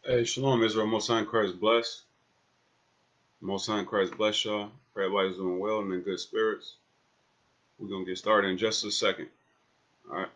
Hey, Shalom, Israel. Most High in Christ bless. Most High in Christ bless y'all. Pray everybody's doing well and in good spirits. We're going to get started in just a second. All right.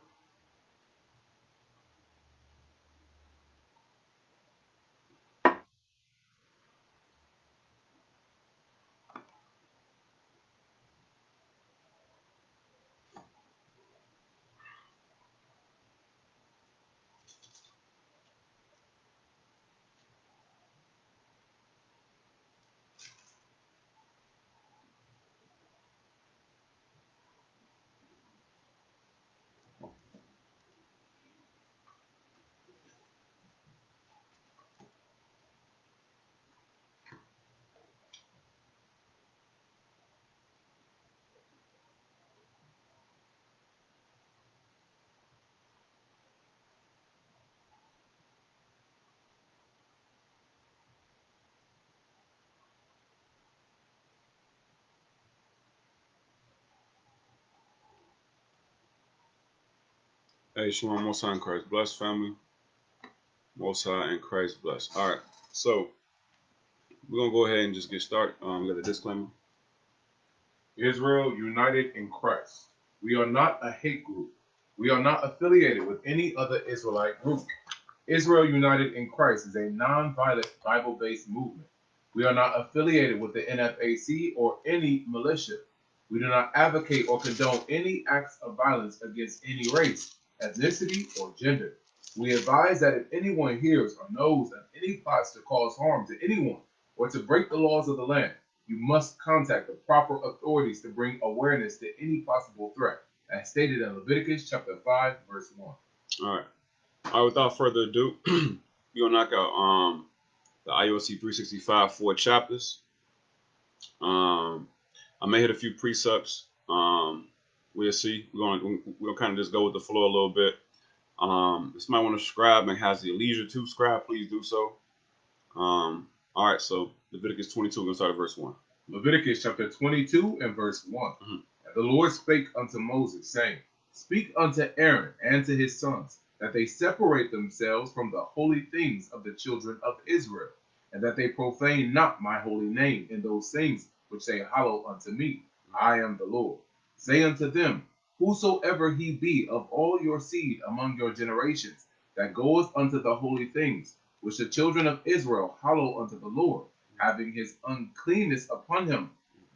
Hey, Shalom, Most High in Christ bless, family. Most High in Christ bless. All right. So, we're going to go ahead and just get started. We got a disclaimer. Israel united in Christ. We are not a hate group. We are not affiliated with any other Israelite group. Israel United in Christ is a non-violent Bible-based movement. We are not affiliated with the NFAC or any militia. We do not advocate or condone any acts of violence against any race, ethnicity, or gender. We advise that if anyone hears or knows of any plots to cause harm to anyone or to break the laws of the land, you must contact the proper authorities to bring awareness to any possible threat, as stated in Leviticus chapter 5, verse 1. All right. All right, without further ado, we're going to knock out the IUIC 365 4 chapters. I may hit a few precepts. We'll see. We're gonna kind of just go with the flow a little bit. If somebody want to subscribe and has the leisure to subscribe, please do so. All right, so Leviticus 22, we're going to start at verse 1. Leviticus chapter 22 and verse 1. Mhm. And the Lord spake unto Moses, saying, Speak unto Aaron and to his sons, that they separate themselves from the holy things of the children of Israel, and that they profane not my holy name in those things which they hallow unto me. I am the Lord. Say unto them, Whosoever he be of all your seed among your generations, that goeth unto the holy things, which the children of Israel hallow unto the Lord, having his uncleanness upon him,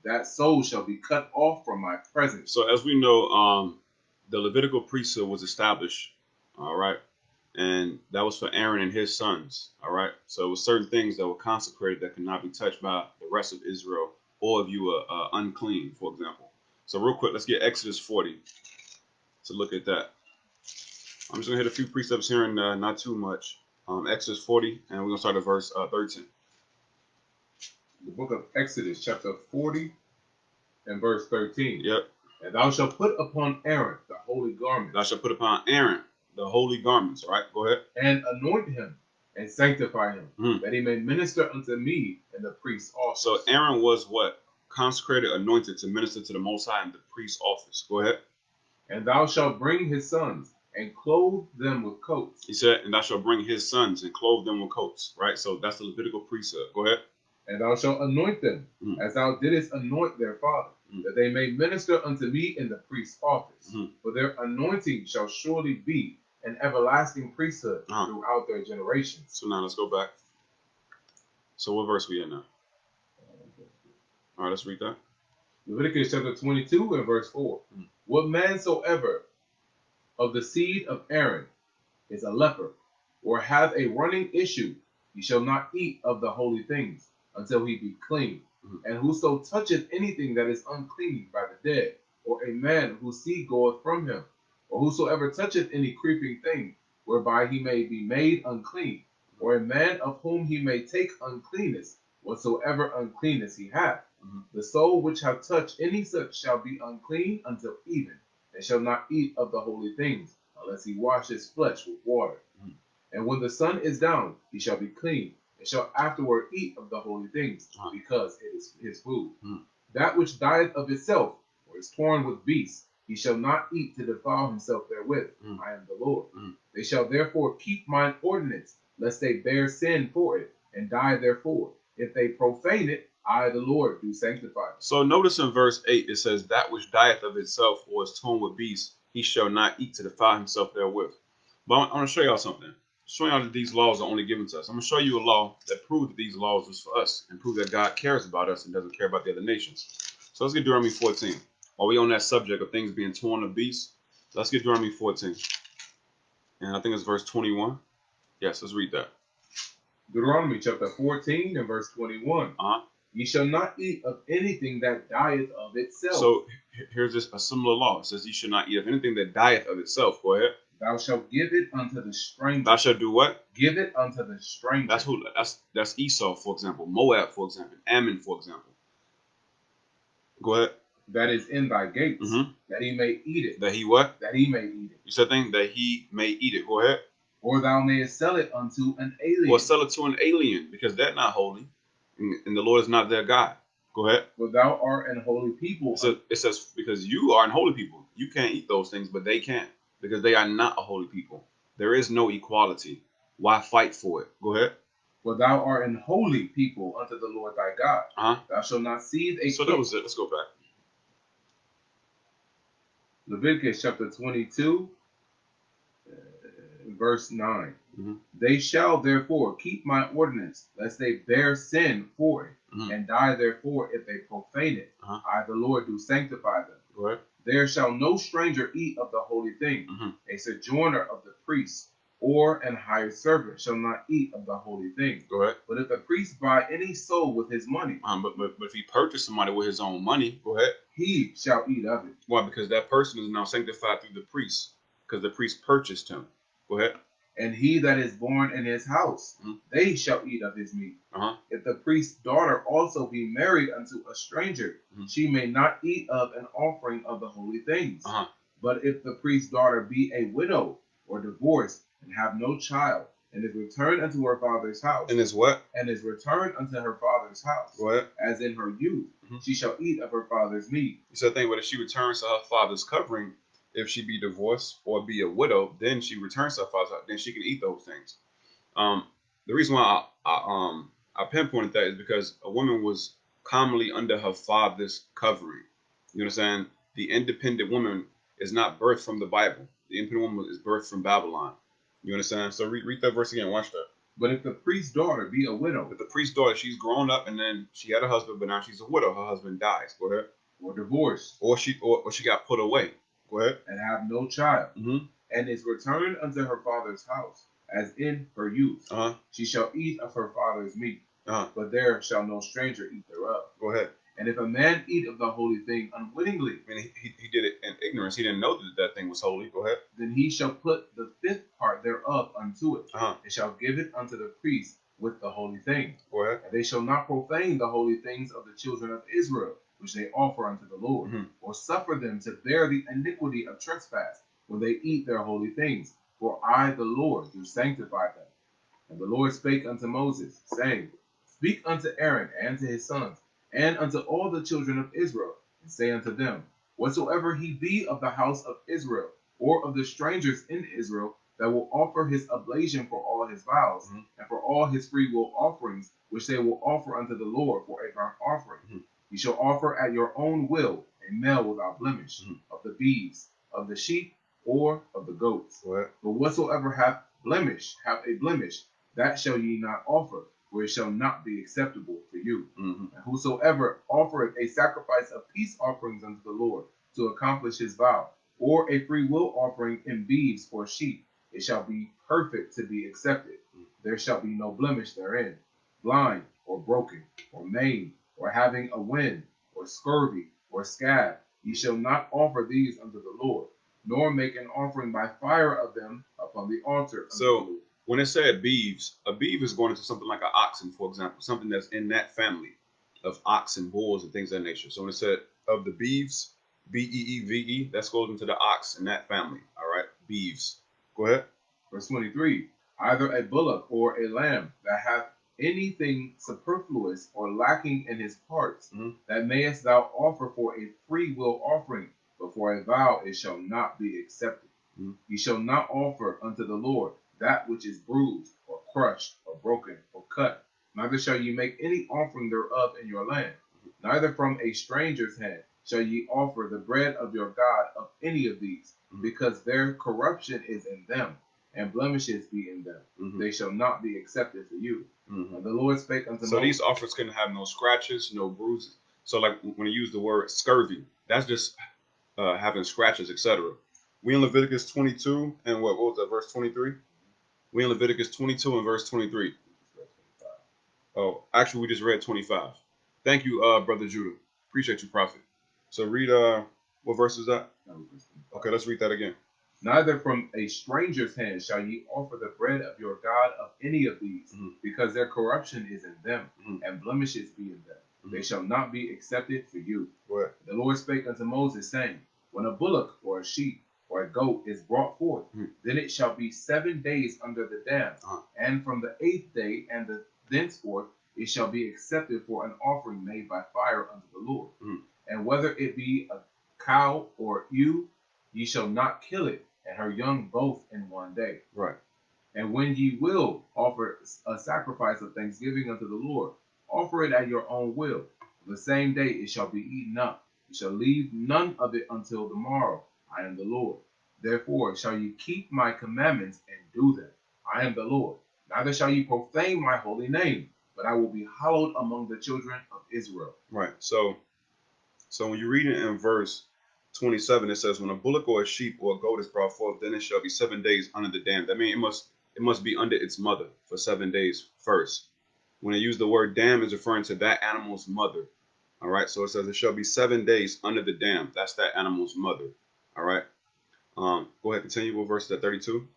that soul shall be cut off from my presence. So as we know, the Levitical priesthood was established, all right, and that was for Aaron and his sons, all right. So it was certain things that were consecrated that could not be touched by the rest of Israel, or if you were unclean, for example. So real quick, let's get Exodus 40 to look at that. I'm just gonna hit a few precepts here and not too much. Exodus 40, and we're gonna start at verse 13. The book of Exodus, chapter 40 and verse 13. Yep. And thou shalt put upon Aaron the holy garment. Thou shalt put upon Aaron the holy garments. All right, go ahead. And anoint him and sanctify him, that he may minister unto me in the priest's office. So Aaron was what? Consecrated, anointed to minister to the Most High in the priest's office. Go ahead. And thou shalt bring his sons and clothe them with coats. He said, and thou shalt bring his sons and clothe them with coats. Right? So that's the Levitical priesthood. Go ahead. And thou shalt anoint them, as thou didst anoint their father, that they may minister unto me in the priest's office. For their anointing shall surely be an everlasting priesthood throughout their generations. So now let's go back. So what verse we in now? All right, let's read that. Leviticus chapter 22 and verse 4. What man soever of the seed of Aaron is a leper, or hath a running issue, he shall not eat of the holy things until he be clean. And whoso toucheth anything that is unclean by the dead, or a man whose seed goeth from him, or whosoever toucheth any creeping thing, whereby he may be made unclean, or a man of whom he may take uncleanness, whatsoever uncleanness he hath, the soul which hath touched any such shall be unclean until even, and shall not eat of the holy things, unless he wash his flesh with water. And when the sun is down, he shall be clean, and shall afterward eat of the holy things, because it is his food. That which dieth of itself, or is torn with beasts, he shall not eat to defile himself therewith. I am the Lord. They shall therefore keep mine ordinance lest they bear sin for it, and die therefore. If they profane it, I, the Lord, do sanctify them. So notice in verse 8 it says, "That which dieth of itself or is torn with beasts, he shall not eat to defile himself therewith." But I want to show y'all something. Show y'all that these laws are only given to us. I'm going to show you a law that proves that these laws was for us and prove that God cares about us and doesn't care about the other nations. So let's get Deuteronomy 14. While we on that subject of things being torn of beasts, let's get Deuteronomy 14. And I think it's verse 21. Yes, let's read that. Deuteronomy chapter 14 and verse 21. Ye shall not eat of anything that dieth of itself. So here's just a similar law. It says, "Ye shall not eat of anything that dieth of itself." Go ahead. Thou shalt give it unto the stranger. Thou shalt do what? Give it unto the stranger. That's who. That's Esau, for example. Moab, for example. Ammon, for example. Go ahead. That is in thy gates, that he may eat it. That he what? That he may eat it. You said thing that he may eat it. Go ahead. Or thou mayest sell it unto an alien. Or sell it to an alien, because they're not holy, and the Lord is not their God. Go ahead. For thou art an holy people. So it says, because you are an holy people, you can't eat those things, but they can, because they are not a holy people. There is no equality. Why fight for it? Go ahead. For thou art an holy people unto the Lord thy God. Thou shalt not seize a So that was it. Let's go back. Leviticus chapter 22, verse 9. They shall therefore keep my ordinance, lest they bear sin for it, and die therefore if they profane it. I, the Lord, do sanctify them. Go ahead. There shall no stranger eat of the holy thing. A sojourner of the priest or an hired servant shall not eat of the holy thing. Go ahead. But if the priest buy any soul with his money, but if he purchased somebody with his own money, go ahead. He shall eat of it. Why? Because that person is now sanctified through the priest, because the priest purchased him. Go ahead. And he that is born in his house, they shall eat of his meat. If the priest's daughter also be married unto a stranger, she may not eat of an offering of the holy things. But if the priest's daughter be a widow or divorced and have no child, and is returned unto her father's house, and is what? And is returned unto her father's house, what? As in her youth, she shall eat of her father's meat. So think, but if she returns to her father's covering, if she be divorced or be a widow, then she returns to her father's house, then she can eat those things. The reason why I pinpointed that is because a woman was commonly under her father's covering. You understand? The independent woman is not birthed from the Bible. The independent woman is birthed from Babylon. You understand? So read that verse again. Watch that. But if the priest's daughter be a widow, if the priest's daughter, she's grown up and then she had a husband, but now she's a widow. Her husband dies. Go ahead. Or divorced, or she got put away. Go ahead. And have no child, and is returned unto her father's house, as in her youth, she shall eat of her father's meat. But there shall no stranger eat thereof. Go ahead. And if a man eat of the holy thing unwittingly, I mean, he did it in ignorance. He didn't know that that thing was holy. Go ahead. Then he shall put the fifth part thereof unto it, and shall give it unto the priest with the holy thing. Go ahead. And they shall not profane the holy things of the children of Israel, which they offer unto the Lord, or suffer them to bear the iniquity of trespass when they eat their holy things. For I, the Lord, do sanctify them. And the Lord spake unto Moses, saying, Speak unto Aaron and to his sons, and unto all the children of Israel, and say unto them, Whatsoever he be of the house of Israel, or of the strangers in Israel, that will offer his oblation for all his vows, and for all his freewill offerings, which they will offer unto the Lord for a burnt offering, you shall offer at your own will a male without blemish, of the beeves, of the sheep, or of the goats. But whatsoever hath a blemish, that shall ye not offer, for it shall not be acceptable for you. And whosoever offereth a sacrifice of peace offerings unto the Lord to accomplish his vow, or a free will offering in beeves or sheep, it shall be perfect to be accepted. There shall be no blemish therein. Blind, or broken, or maimed, or having a wind, or scurvy, or scab, ye shall not offer these unto the Lord, nor make an offering by fire of them upon the altar. So when it said beeves, a beeve is going into something like an oxen, for example, something that's in that family of oxen, bulls, and things of that nature. So when it said of the beeves, Beeve, that goes into the ox in that family. All right, beeves. Go ahead. Verse 23, either a bullock or a lamb that hath anything superfluous or lacking in his parts, that mayest thou offer for a free will offering, but for a vow it shall not be accepted. Ye shall not offer unto the Lord that which is bruised, or crushed, or broken, or cut. Neither shall ye make any offering thereof in your land. Neither from a stranger's hand shall ye offer the bread of your God of any of these, because their corruption is in them, and blemishes be in them. They shall not be accepted for you. And the Lord spake unto So Moses. these offerings couldn't have no scratches, no bruises. So like when you use the word scurvy, that's just having scratches, etc. We in Leviticus 22 and what was that, verse 23? We in Leviticus 22 and verse 23. Oh, actually, we just read 25. Thank you, Brother Judah. Appreciate you, Prophet. So read, what verse is that? Okay, let's read that again. Neither from a stranger's hand shall ye offer the bread of your God of any of these, because their corruption is in them, and blemishes be in them. They shall not be accepted for you. Right. The Lord spake unto Moses, saying, when a bullock or a sheep or a goat is brought forth, then it shall be 7 days under the dam, and from the 8th day and thenceforth it shall be accepted for an offering made by fire unto the Lord. And whether it be a cow or ewe, ye shall not kill it, and her young both in 1 day. Right. And when ye will offer a sacrifice of thanksgiving unto the Lord, offer it at your own will. The same day it shall be eaten up. You shall leave none of it until the morrow. I am the Lord. Therefore shall ye keep my commandments and do them. I am the Lord. Neither shall ye profane my holy name, but I will be hallowed among the children of Israel. Right. So when you read it in verse 27, it says, when a bullock or a sheep or a goat is brought forth, then it shall be 7 days under the dam. That means it must be under its mother for 7 days first. When they use the word dam, is referring to that animal's mother. All right. So it says it shall be 7 days under the dam. That's that animal's mother. All right. Go ahead, continue. What verse is that? 32.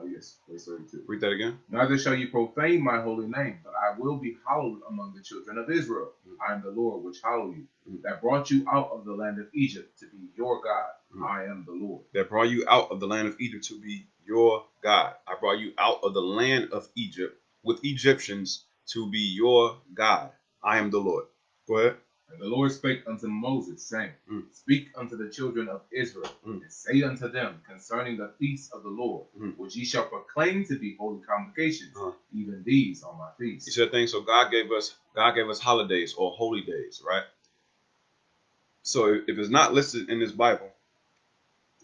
Yes, verse 32. Read that again. Neither shall ye profane my holy name, but I will be hallowed among the children of Israel. I am the Lord which hallow you, that brought you out of the land of Egypt to be your God. I am the Lord. That brought you out of the land of Egypt to be your God. I brought you out of the land of Egypt with Egyptians to be your God. I am the Lord. Go ahead. And the Lord spake unto Moses, saying, speak unto the children of Israel, and say unto them concerning the feasts of the Lord, which ye shall proclaim to be holy convocations. Even these are my feasts. You see that thing? So God gave us holidays or holy days, right? So if it's not listed in this Bible,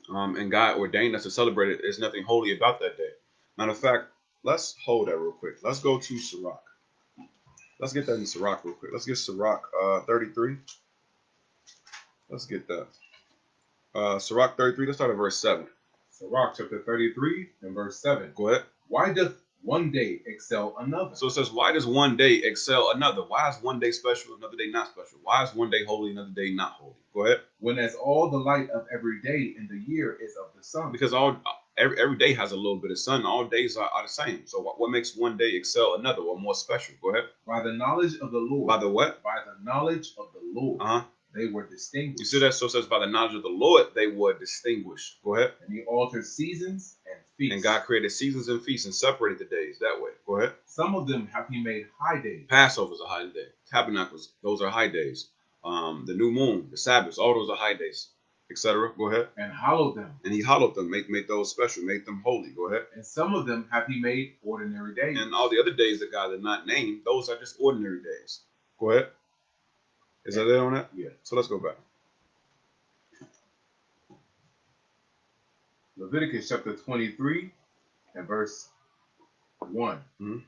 and God ordained us to celebrate it, there's nothing holy about that day. Matter of fact, let's hold that real quick. Let's go to Sirach. Let's get that in Sirach real quick. Let's get Sirach 33. Let's get that. Sirach 33, let's start at verse 7. Sirach chapter 33 and verse 7. Go ahead. Why doth one day excel another? So it says, why does one day excel another? Why is one day special, another day not special? Why is one day holy, another day not holy? Go ahead. When as all the light of every day in the year is of the sun. Because every day has a little bit of sun. All days are the same. So what makes one day excel another or more special? Go ahead. By the knowledge of the Lord. By the what? By the knowledge of the Lord. They were distinguished. You see that? So it says, by the knowledge of the Lord, they were distinguished. Go ahead. And he altered seasons and feasts. And God created seasons and feasts and separated the days that way. Go ahead. Some of them have he made high days. Passover is a high day. Tabernacles, those are high days. The new moon, the Sabbaths, all those are high days, etc. Go ahead. And hallowed them. And he hallowed them, made those special, made them holy. Go ahead. And some of them have he made ordinary days. And all the other days that God did not name, those are just ordinary days. Go ahead. Is that it on that? Yeah. So let's go back. Leviticus chapter 23 and verse 1. And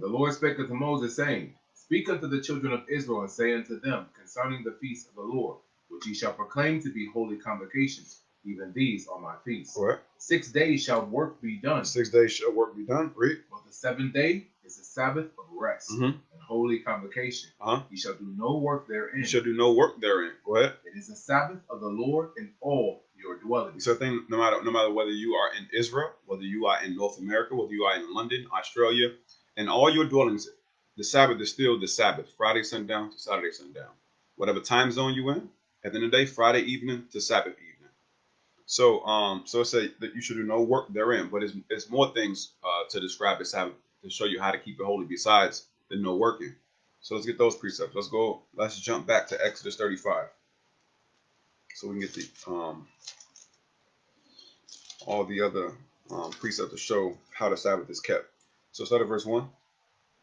the Lord spake unto Moses, saying, speak unto the children of Israel, and say unto them concerning the feasts of the Lord, which ye shall proclaim to be holy convocations. Even these are my feasts. Correct. 6 days shall work be done. 6 days shall work be done. Read. But the 7th day is the Sabbath of rest and holy convocation. Ye shall do no work therein. You shall do no work therein. Go ahead. It is the Sabbath of the Lord in all your dwellings. So I think no matter whether you are in Israel, whether you are in North America, whether you are in London, Australia, and all your dwellings, the Sabbath is still the Sabbath. Friday sundown to Saturday sundown. Whatever time zone you in, at the end of the day, Friday evening to Sabbath evening. So it say that you should do no work therein, but it's more things to describe the Sabbath to show you how to keep it holy besides the no working. So let's get those precepts. Let's jump back to Exodus 35. So we can get the all the other precepts to show how the Sabbath is kept. So start at verse 1.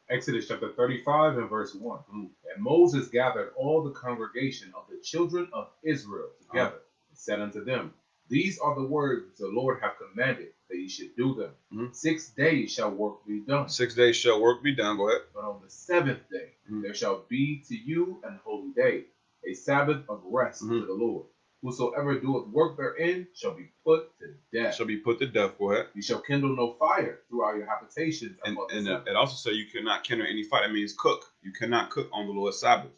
Exodus chapter 35 and verse 1. And Moses gathered all the congregation of the children of Israel together and said unto them, These are the words which the Lord hath commanded, that ye should do them. 6 days shall work be done. 6 days shall work be done. Go ahead. But on the seventh day there shall be to you an holy day, a Sabbath of rest to the Lord. Whosoever doeth work therein shall be put to death. Shall be put to death. Go ahead. You shall kindle no fire throughout your habitations. And it also says you cannot kindle any fire. That means cook. You cannot cook on the Lord's Sabbath.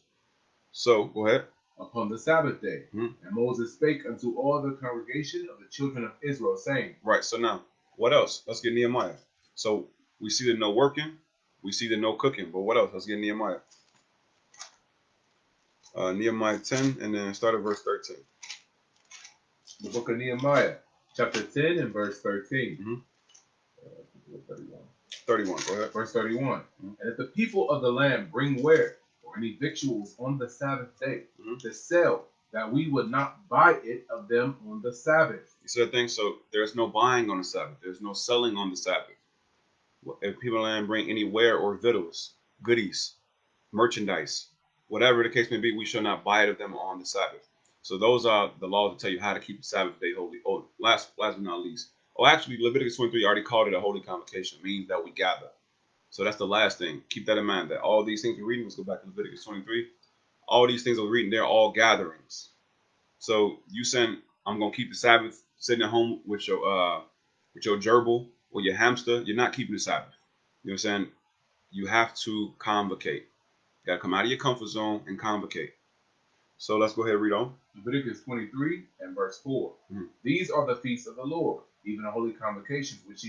So go ahead. Upon the Sabbath day. And Moses spake unto all the congregation of the children of Israel, saying. Right. So now, what else? Let's get Nehemiah. So we see the no working. We see the no cooking. But what else? Let's get Nehemiah. Nehemiah 10 and then start at verse 13. The book of Nehemiah, chapter 10 and verse 13. 31, go ahead. Verse 31. And if the people of the land bring ware or any victuals on the Sabbath day to sell, that we would not buy it of them on the Sabbath. You see that thing? So there's no buying on the Sabbath. There's no selling on the Sabbath. If people of the land bring any ware or victuals, goodies, merchandise, whatever the case may be, we shall not buy it of them on the Sabbath. So those are the laws that tell you how to keep the Sabbath day holy. Oh, last but not least. Oh, actually, Leviticus 23 already called it a holy convocation. It means that we gather. So that's the last thing. Keep that in mind, that all these things we're reading, let's go back to Leviticus 23. All these things we're reading, they're all gatherings. So you saying, I'm going to keep the Sabbath sitting at home with your gerbil or your hamster, you're not keeping the Sabbath. You know what I'm saying? You have to convocate. You got to come out of your comfort zone and convocate. So let's go ahead and read on. Leviticus 23 and verse 4. These are the feasts of the Lord, even the holy convocations, which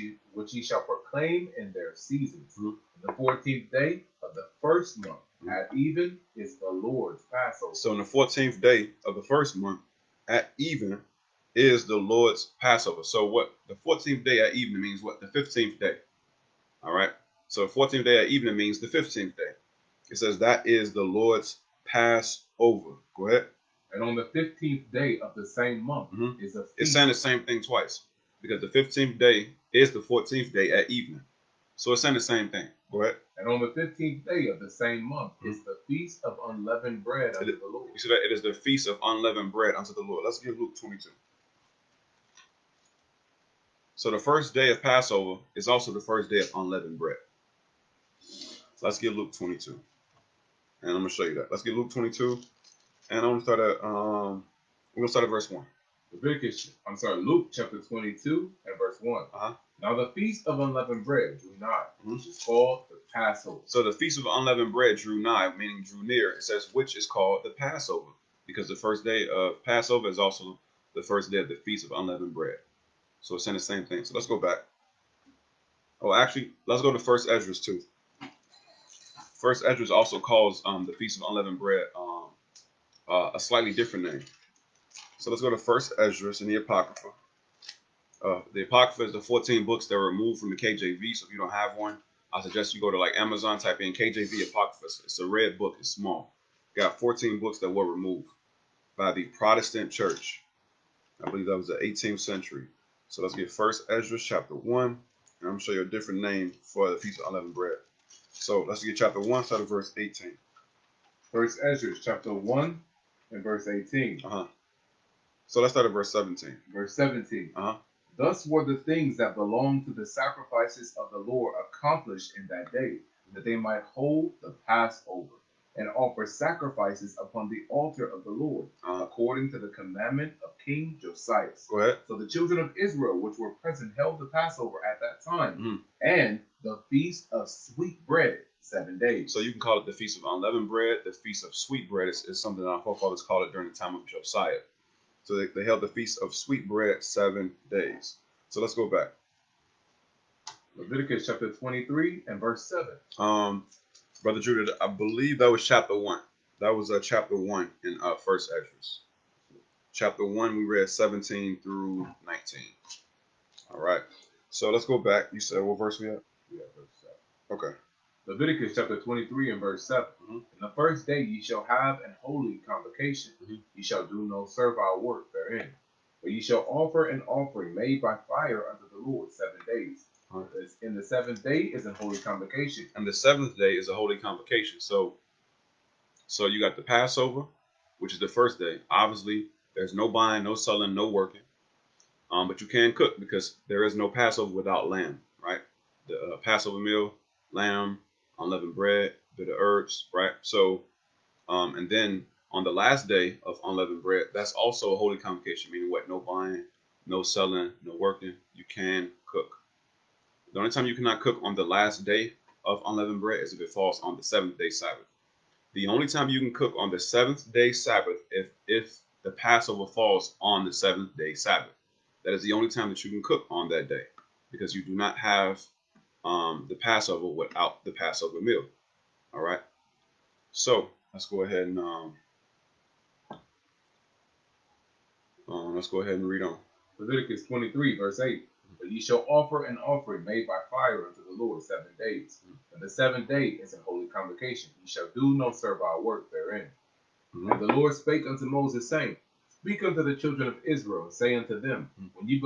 ye shall proclaim in their seasons. The 14th day of the first month at even is the Lord's Passover. So on the 14th day of the first month at even is the Lord's Passover. So what the 14th day at evening means what? The 15th day. All right. So the 14th day at evening means the 15th day. It says that is the Lord's Passover. Go ahead. And on the 15th day of the same month is a feast. It's saying the same thing twice because the 15th day is the 14th day at evening. So it's saying the same thing. Go ahead. And on the 15th day of the same month is the feast of unleavened bread unto the Lord. You see that? It is the feast of unleavened bread unto the Lord. Let's get Luke 22. So the first day of Passover is also the first day of unleavened bread. So let's get Luke 22. And I'm going to show you that. Let's get Luke 22. And I'm going to start at, we're going to start at verse 1. Luke chapter 22 and verse 1. Now the feast of unleavened bread drew nigh, which is called the Passover. So the feast of unleavened bread drew nigh, meaning drew near. It says, which is called the Passover. Because the first day of Passover is also the first day of the feast of unleavened bread. So it's saying the same thing. So let's go back. Oh, actually, let's go to First Esdras too. First Esdras also calls the feast of unleavened bread a slightly different name. So let's go to First Esdras in the Apocrypha. The Apocrypha is the 14 books that were removed from the KJV. So if you don't have one, I suggest you go to like Amazon, type in KJV Apocrypha. It's a red book. It's small. Got 14 books that were removed by the Protestant Church. I believe that was the 18th century. So let's get First Esdras chapter 1. And I'm going to show you a different name for the Feast of Unleavened Bread. So let's get chapter 1, start at verse 18. First Esdras chapter 1 and verse 18. So let's start at verse 17. Verse 17. Thus were the things that belonged to the sacrifices of the Lord accomplished in that day, that they might hold the Passover and offer sacrifices upon the altar of the Lord, according to the commandment of King Josiah. Go ahead. So the children of Israel, which were present, held the Passover at that time, and the feast of sweet bread 7 days. So you can call it the Feast of Unleavened Bread. The Feast of Sweet Bread is something that our forefathers called it during the time of Josiah. So they held the Feast of Sweet Bread 7 days. So let's go back. Leviticus chapter 23 and verse 7. Brother Judah, I believe that was chapter 1. That was chapter 1 in First Esdras. Chapter 1, we read 17 through 19. All right. So let's go back. You said what verse we at? Yeah, verse 7. Okay. Leviticus chapter 23 and verse 7. In the first day ye shall have an holy convocation. Ye shall do no servile work therein. But ye shall offer an offering made by fire unto the Lord 7 days. All right. In the seventh day is a holy convocation. And the seventh day is a holy convocation. So you got the Passover, which is the first day. Obviously, there's no buying, no selling, no working. But you can cook because there is no Passover without lamb, right? The Passover meal, lamb, unleavened bread, bit of herbs, right? So, and then on the last day of unleavened bread, that's also a holy convocation, meaning what? No buying, no selling, no working. You can cook. The only time you cannot cook on the last day of unleavened bread is if it falls on the seventh day Sabbath. The only time you can cook on the seventh day Sabbath if the Passover falls on the seventh day Sabbath. That is the only time that you can cook on that day, because you do not have the Passover without the Passover meal. All right. So let's go ahead and read on. Leviticus 23, verse 8. But ye shall offer an offering made by fire unto the Lord 7 days. And the seventh day is a holy convocation. Ye shall do no servile work therein. And the Lord spake unto Moses, saying, Speak unto the children of Israel, and say unto them, when ye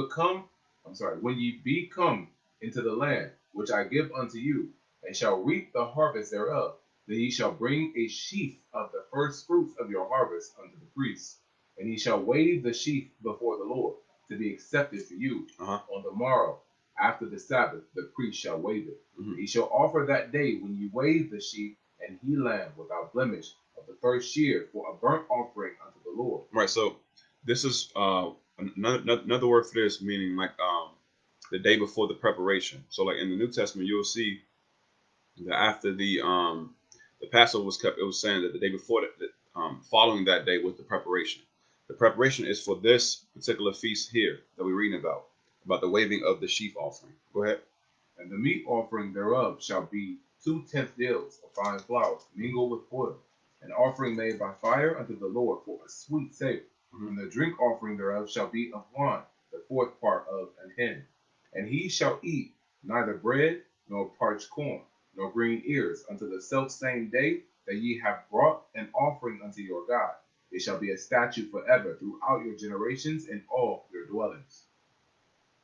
be come into the land which I give unto you, and shall reap the harvest thereof, then ye shall bring a sheaf of the first fruits of your harvest unto the priest, and ye shall wave the sheaf before the Lord, to be accepted for you. On the morrow, after the Sabbath, the priest shall wave it. He shall offer that day when ye wave the sheaf and he lamb without blemish of the first year for a burnt offering unto the Lord. Right. So this is another word for this, meaning like the day before the preparation. So like in the New Testament, you'll see that after the Passover was kept, it was saying that the day before following that day was the preparation. The preparation is for this particular feast here that we're reading about the waving of the sheaf offering. Go ahead. And the meat offering thereof shall be 2/10 deals of fine flour mingled with oil, an offering made by fire unto the Lord for a sweet savor. And the drink offering thereof shall be of wine, the fourth part of an hin. And he shall eat neither bread, nor parched corn, nor green ears, until the selfsame day that ye have brought an offering unto your God. It shall be a statute forever throughout your generations in all your dwellings.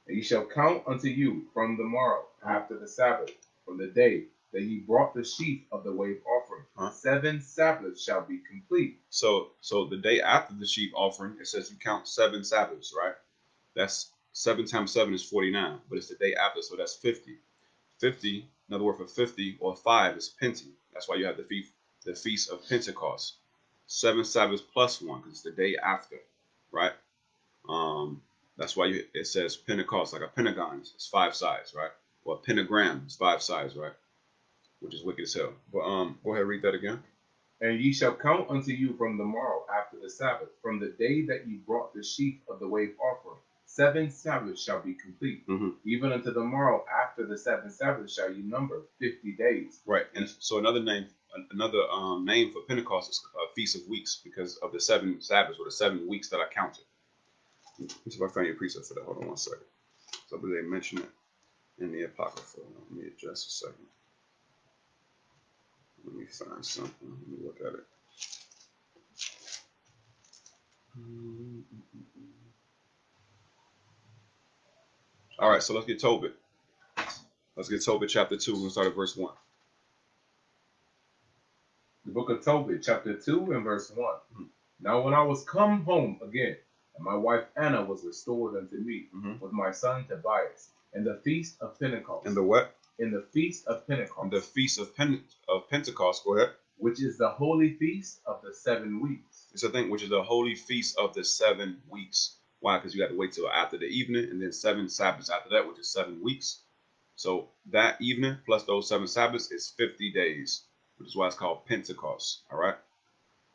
And ye shall count unto you from the morrow after the Sabbath, from the day that ye brought the sheaf of the wave offering. 7 Sabbaths shall be complete. So the day after the sheaf offering, it says you count 7 Sabbaths, right? That's 7 times 7 is 49, but it's the day after, so that's 50. 50, another word for 50 or 5 is Penti. That's why you have the feast of Pentecost. 7 Sabbaths plus 1, because it's the day after, right? That's why it says Pentecost, like a pentagon, it's 5 sides, right? Or a pentagram, it's 5 sides, right? Which is wicked as hell. But go ahead, read that again. And ye shall count unto you from the morrow after the Sabbath, from the day that ye brought the sheaf of the wave offering. 7 Sabbaths shall be complete. Even unto the morrow after the 7 Sabbaths shall ye number 50 days. Right. And so another name for Pentecost is Feast of Weeks, because of the 7 Sabbaths or the 7 weeks that I counted. Let me see if I find your precept for that. Hold on one second. So I believe they mention it in the Apocrypha. Let me adjust a second. Let me find something. Let me look at it. All right, so let's get Tobit. Let's get Tobit chapter 2. We're going to start at verse 1. The book of Tobit, chapter 2 and verse 1. Now when I was come home again, and my wife Anna was restored unto me with my son Tobias, in the feast of Pentecost. In the what? In the feast of Pentecost. In the feast of Pentecost. Go ahead. Which is the holy feast of the 7 weeks. It's a thing which is the holy feast of the 7 weeks. Why? Because you got to wait till after the evening, and then 7 Sabbaths after that, which is 7 weeks. So that evening plus those 7 Sabbaths is 50 days, which is why it's called Pentecost. All right?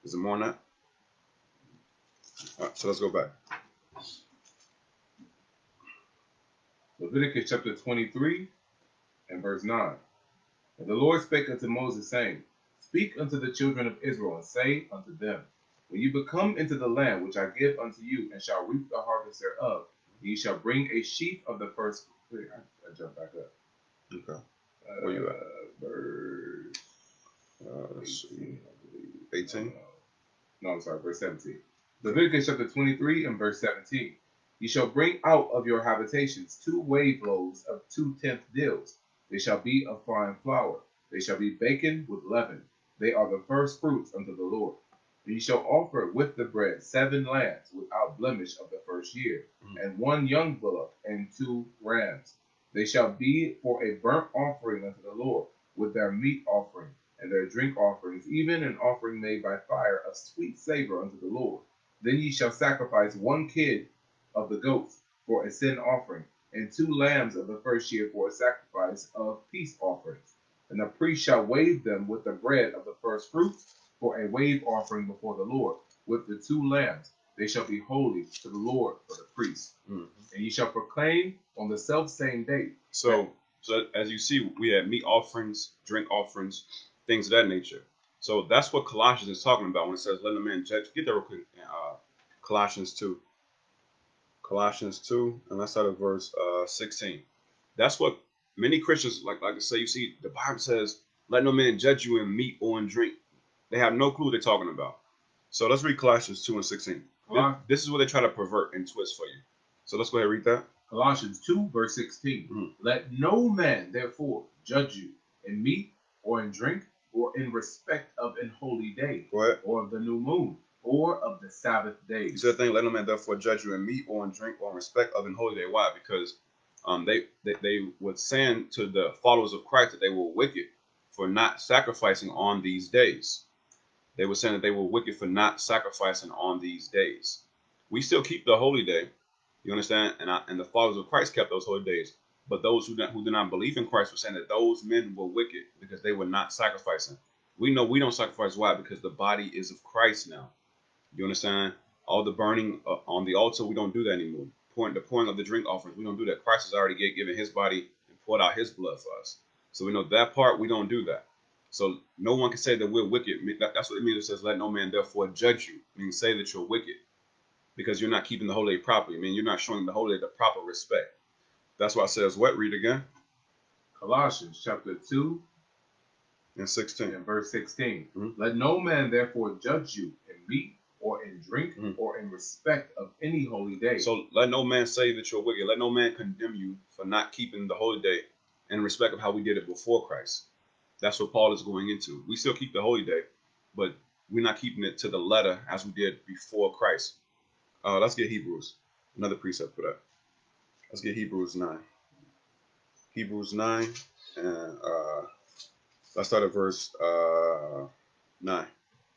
Is there more on that? All right, so let's go back. Leviticus chapter 23 and verse 9. And the Lord spake unto Moses, saying, Speak unto the children of Israel, and say unto them, when you become into the land which I give unto you, and shall reap the harvest thereof, ye shall bring a sheaf of the first. I jump back up. Okay. Where you at? Verse. Let's see. 18? No, I'm sorry, verse 17. Leviticus chapter 23 and verse 17. Ye shall bring out of your habitations 2 wave loaves of 2/10 deals. They shall be of fine flour. They shall be baken with leaven. They are the first fruits unto the Lord. And ye shall offer with the bread 7 lambs without blemish of the first year, and 1 young bullock and 2 rams. They shall be for a burnt offering unto the Lord, with their meat offering and their drink offerings, even an offering made by fire of sweet savor unto the Lord. Then ye shall sacrifice 1 kid of the goats for a sin offering, and 2 lambs of the first year for a sacrifice of peace offerings. And the priest shall wave them with the bread of the first fruits for a wave offering before the Lord, with the 2 lambs. They shall be holy to the Lord for the priest. And ye shall proclaim on the selfsame day. So as you see, we have meat offerings, drink offerings, things of that nature. So that's what Colossians is talking about when it says, let no man judge. Get that real quick. Colossians 2. Colossians 2, and let's start at verse 16. That's what many Christians, like I say, you see, the Bible says, let no man judge you in meat or in drink. They have no clue what they're talking about. So let's read Colossians 2 and 16. This is what they try to pervert and twist for you. So let's go ahead and read that. Colossians 2, verse 16. Let no man, therefore, judge you in meat or in drink or in respect of an holy day or of the new moon or of the Sabbath days. You said the thing, let no man therefore judge you in meat or in drink or in respect of an holy day. Why? Because they were saying to the followers of Christ that they were wicked for not sacrificing on these days. They were saying that they were wicked for not sacrificing on these days. We still keep the holy day, you understand? And the followers of Christ kept those holy days. But those who did not believe in Christ were saying that those men were wicked because they were not sacrificing. We know we don't sacrifice. Why? Because the body is of Christ now. You understand? All the burning on the altar, we don't do that anymore. The pouring of the drink offerings, we don't do that. Christ has already given his body and poured out his blood for us. So we know that part, we don't do that. So no one can say that we're wicked. That's what it means. It says, let no man therefore judge you. I mean, say that you're wicked because you're not keeping the holy day properly. I mean, you're not showing the holy day the proper respect. That's why it says what? Read again. Colossians chapter 2 and 16. And verse 16. Let no man therefore judge you in meat or in drink or in respect of any holy day. So let no man say that you're wicked. Let no man condemn you for not keeping the holy day in respect of how we did it before Christ. That's what Paul is going into. We still keep the holy day, but we're not keeping it to the letter as we did before Christ. Let's get Hebrews. Another precept for that. Let's get Hebrews 9. Hebrews 9, and let's start at verse 9.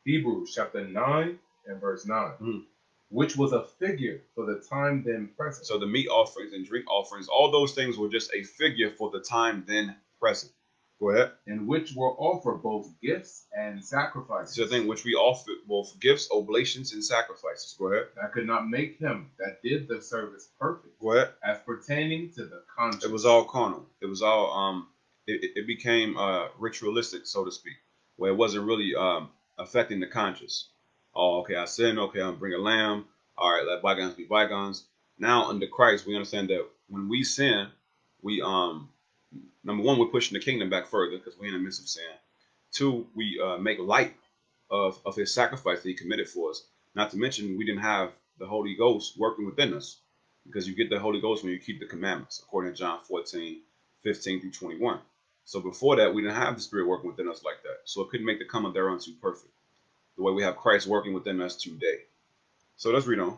Hebrews chapter 9 and verse 9. Which was a figure for the time then present. So the meat offerings and drink offerings, all those things were just a figure for the time then present. Go ahead. In which were offered both gifts and sacrifices. So the thing which we offered both gifts, oblations, and sacrifices. Go ahead. That could not make him that did the service perfect. Go ahead. As pertaining to the conscience. It was all carnal. It was all it became ritualistic, so to speak, where it wasn't really affecting the conscience. Oh, okay, I sinned. Okay, I'm gonna bring a lamb. All right, let bygones be bygones. Now under Christ, we understand that when we sin, we number one, we're pushing the kingdom back further because we're in the midst of sin. 2, we make light of his sacrifice that he committed for us. Not to mention, we didn't have the Holy Ghost working within us, because you get the Holy Ghost when you keep the commandments, according to John 14, 15 through 21. So before that, we didn't have the Spirit working within us like that. So it couldn't make the coming thereunto perfect, the way we have Christ working within us today. So let's read on.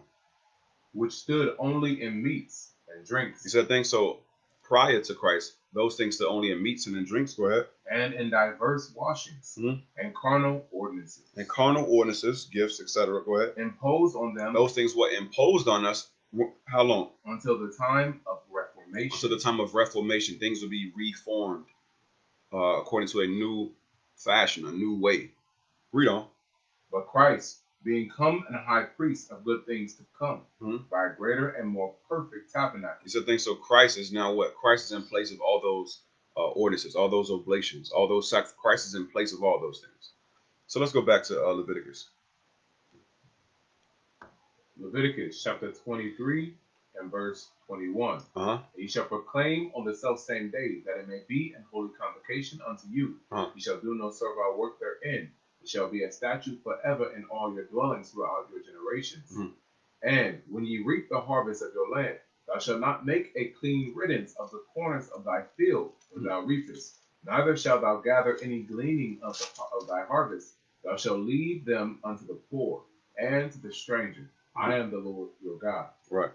Which stood only in meats and drinks. You said things, so prior to Christ, those things stood only in meats and in drinks. Go ahead. And in diverse washings and carnal ordinances. And carnal ordinances, gifts, etc. Go ahead. Imposed on them. Those things were imposed on us. How long? Until the time of Reformation. Until the time of Reformation, things will be reformed according to a new fashion, a new way. Read on. But Christ, being come and a high priest of good things to come, by a greater and more perfect tabernacle. You said things, so Christ is now what? Christ is in place of all those ordinances, all those oblations, all those sacrifices. Christ is in place of all those things. So let's go back to Leviticus. Leviticus chapter 23 and verse 21. Ye shall proclaim on the selfsame day that it may be an holy convocation unto you. Ye shall do no servile work therein. It shall be a statute forever in all your dwellings throughout your generations. And when ye reap the harvest of your land, thou shalt not make a clean riddance of the corners of thy field when thou reapest, neither shalt thou gather any gleaning of thy harvest. Thou shalt leave them unto the poor and to the stranger. I am the Lord your God. Right.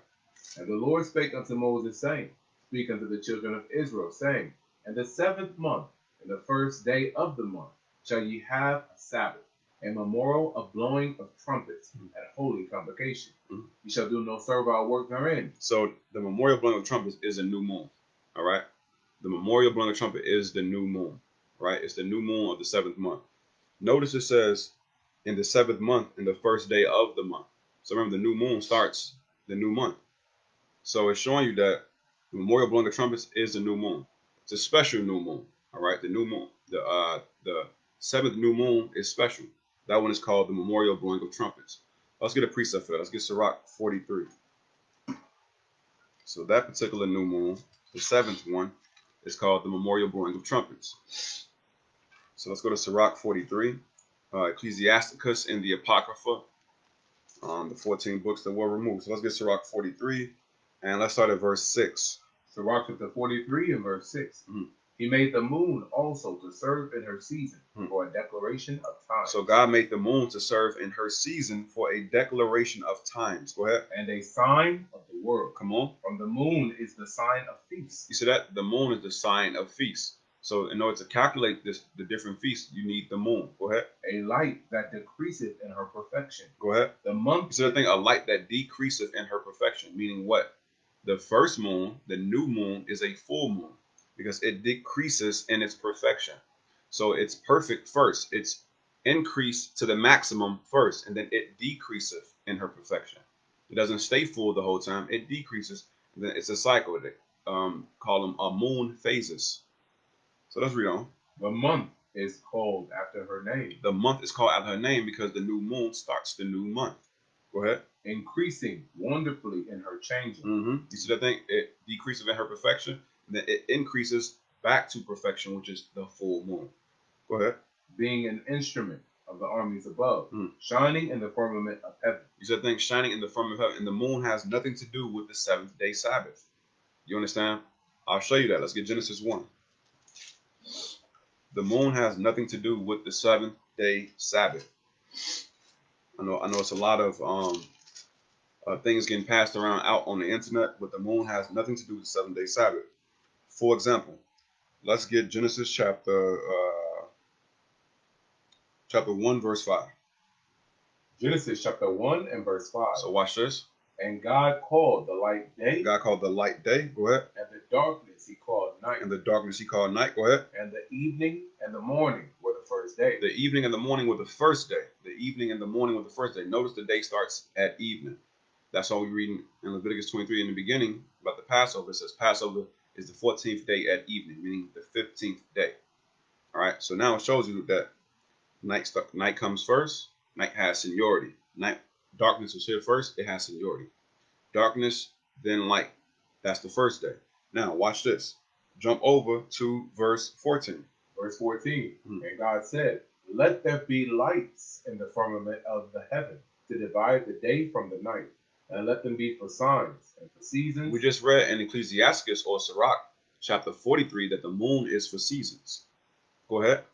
And the Lord spake unto Moses, saying, Speak unto the children of Israel, saying, In the 7th month, in the 1st day of the month, shall ye have a Sabbath, a memorial of blowing of trumpets, and holy convocation. Ye shall do no servile work therein. So the memorial blowing of trumpets is a new moon. All right. The memorial blowing of trumpet is the new moon. Right. It's the new moon of the 7th month. Notice it says in the 7th month, in the 1st day of the month. So remember, the new moon starts the new month. So it's showing you that the memorial blowing of trumpets is the new moon. It's a special new moon. All right. The new moon. The 7th new moon is special. That one is called the memorial blowing of trumpets. Let's get a precept for that. Let's get Sirach 43. So that particular new moon, the 7th one, is called the memorial blowing of trumpets. So let's go to Sirach 43, Ecclesiasticus and the Apocrypha, the 14 books that were removed. So let's get Sirach 43, and let's start at verse 6. Sirach chapter 43 and verse 6. He made the moon also to serve in her season for a declaration of time. So God made the moon to serve in her season for a declaration of times. Go ahead. And a sign of the world. Come on. From the moon is the sign of feast. You see that? The moon is the sign of feast. So in order to calculate the different feasts, you need the moon. Go ahead. A light that decreaseth in her perfection. Go ahead. The month. You see the thing? A light that decreaseth in her perfection. Meaning what? The first moon, the new moon, is a full moon because it decreases in its perfection. So it's perfect first. It's increased to the maximum first, and then it decreaseth in her perfection. It doesn't stay full the whole time. It decreases. And then it's a cycle. They call them moon phases. So let's read on. The month is called after her name. The month is called after her name because the new moon starts the new month. Go ahead. Increasing wonderfully in her changing. You see that thing? It decreases in her perfection, and then it increases back to perfection, which is the full moon. Go ahead. Being an instrument of the armies above, shining in the firmament of heaven. You see that thing? Shining in the firmament of heaven. And the moon has nothing to do with the 7th day Sabbath. You understand? I'll show you that. Let's get Genesis 1. The moon has nothing to do with the 7th day Sabbath. I know it's a lot of things getting passed around out on the internet, but the moon has nothing to do with the 7th day Sabbath. For example, let's get Genesis chapter 1 verse 5. Genesis chapter 1 and verse 5. So watch this. And God called the light day. God called the light day. Go ahead. And the darkness he called night. And the darkness he called night. Go ahead. And the evening and the morning were the first day. The evening and the morning were the first day. The evening and the morning were the first day. Notice the day starts at evening. That's all we read in Leviticus 23 in the beginning about the Passover. It says Passover is the 14th day at evening, meaning the 15th day. All right. So now it shows you that night comes first. Night has seniority. Darkness was here first. It has seniority. Darkness, then light. That's the first day. Now watch this. Jump over to verse 14. Verse 14. And God said, Let there be lights in the firmament of the heaven to divide the day from the night, and let them be for signs and for seasons. We just read in Ecclesiasticus or Sirach chapter 43 that the moon is for seasons. Go ahead.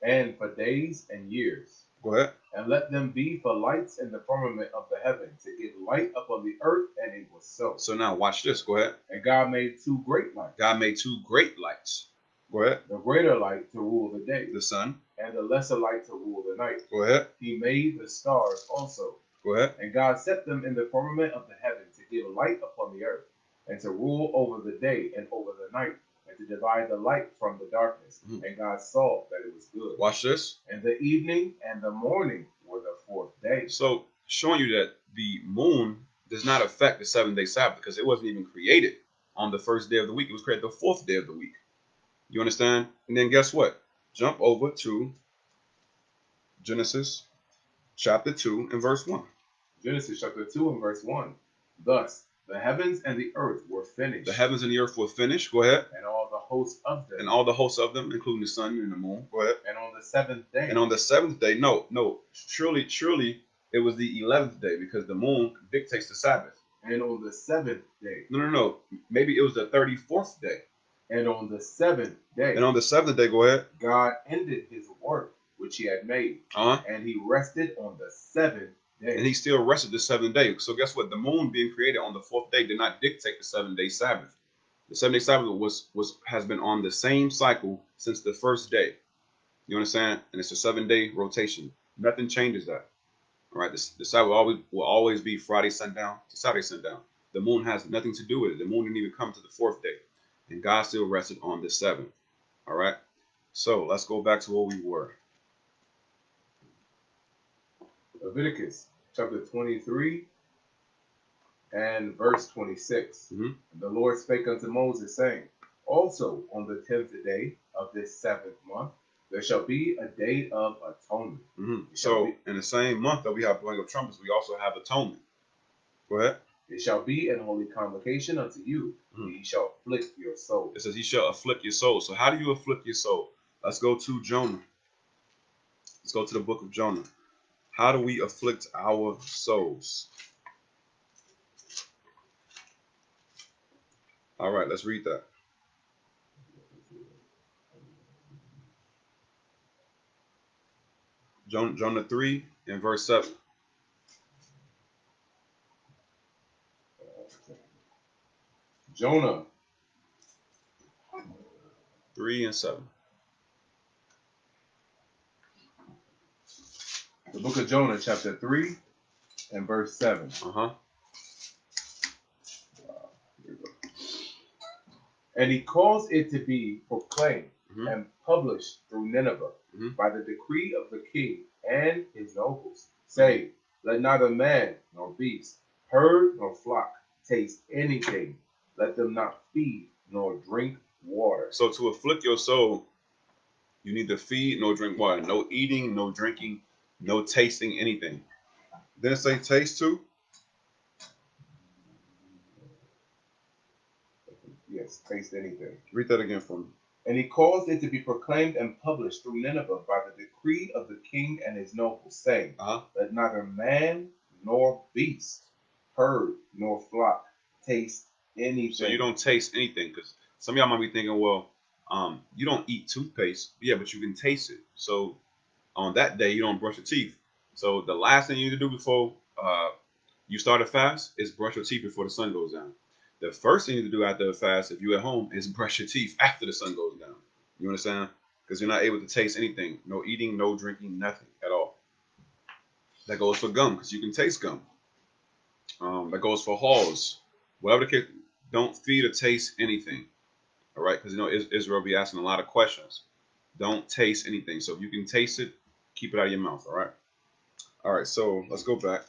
And for days and years. Go ahead. And let them be for lights in the firmament of the heaven to give light upon the earth, and it was so. So now watch this. Go ahead. And God made 2 great lights. God made 2 great lights. Go ahead. The greater light to rule the day. The sun. And the lesser light to rule the night. Go ahead. He made the stars also. Go ahead. And God set them in the firmament of the heaven to give light upon the earth, and to rule over the day and over the night, and to divide the light from the darkness. And God saw that it was good. Watch this. And the evening and the morning were the 4th day. So showing you that the moon does not affect the 7th day Sabbath because it wasn't even created on the first day of the week. It was created the 4th day of the week. You understand? And then guess what? Jump over to Genesis chapter 2 and verse 1. Genesis chapter 2 and verse 1. Thus the heavens and the earth were finished. The heavens and the earth were finished. Go ahead. And all the hosts of them. And all the hosts of them, including the sun and the moon. Go ahead. And on the 7th day. And on the 7th day, no, surely It was the 11th day because the moon dictates the Sabbath. And on the 7th day. No. Maybe it was the 34th day. And on the 7th day. And on the 7th day, go ahead. God ended his work which he had made. And he rested on the 7th day. And he still rested the 7th day. So guess what? The moon being created on the 4th day did not dictate the 7-day Sabbath. The 7-day Sabbath has been on the same cycle since the first day. You understand? And it's a 7-day rotation. Nothing changes that. All right. The Sabbath will always be Friday sundown to Saturday sundown. The moon has nothing to do with it. The moon didn't even come to the 4th day. And God still rested on the 7th. All right. So let's go back to where we were. Leviticus chapter 23 and verse 26. Mm-hmm. The Lord spake unto Moses, saying, also on the 10th day of this 7th month, there shall be a day of atonement. Mm-hmm. So in the same month that we have blowing of trumpets, we also have atonement. Go ahead. It shall be an holy convocation unto you. Mm-hmm. Ye shall afflict your soul. It says he shall afflict your soul. So how do you afflict your soul? Let's go to Jonah. Let's go to the book of Jonah. How do we afflict our souls? All right, let's read that. Jonah 3 and verse 7. Jonah 3 and 7. The book of Jonah, chapter 3 and verse 7. Here we go. And he caused it to be proclaimed and published through Nineveh by the decree of the king and his nobles, saying, let neither man nor beast, herd nor flock taste anything. Let them not feed nor drink water. So to afflict your soul, you need to feed nor drink water. No eating, no drinking, no tasting anything. Didn't it say taste too? Yes, taste anything. Read that again for me. And he caused it to be proclaimed and published through Nineveh by the decree of the king and his nobles, saying, let neither man nor beast, herd nor flock taste anything. So you don't taste anything, because some of y'all might be thinking, well, you don't eat toothpaste. Yeah, but you can taste it. So on that day, you don't brush your teeth. So the last thing you need to do before you start a fast is brush your teeth before the sun goes down. The first thing you need to do after a fast, if you're at home, is brush your teeth after the sun goes down. You understand? Because you're not able to taste anything. No eating, no drinking, nothing at all. That goes for gum, because you can taste gum. That goes for halls. Whatever the case, don't feed or taste anything. All right? Because, Israel will be asking a lot of questions. Don't taste anything. So if you can taste it, keep it out of your mouth. All right? All right, so let's go back.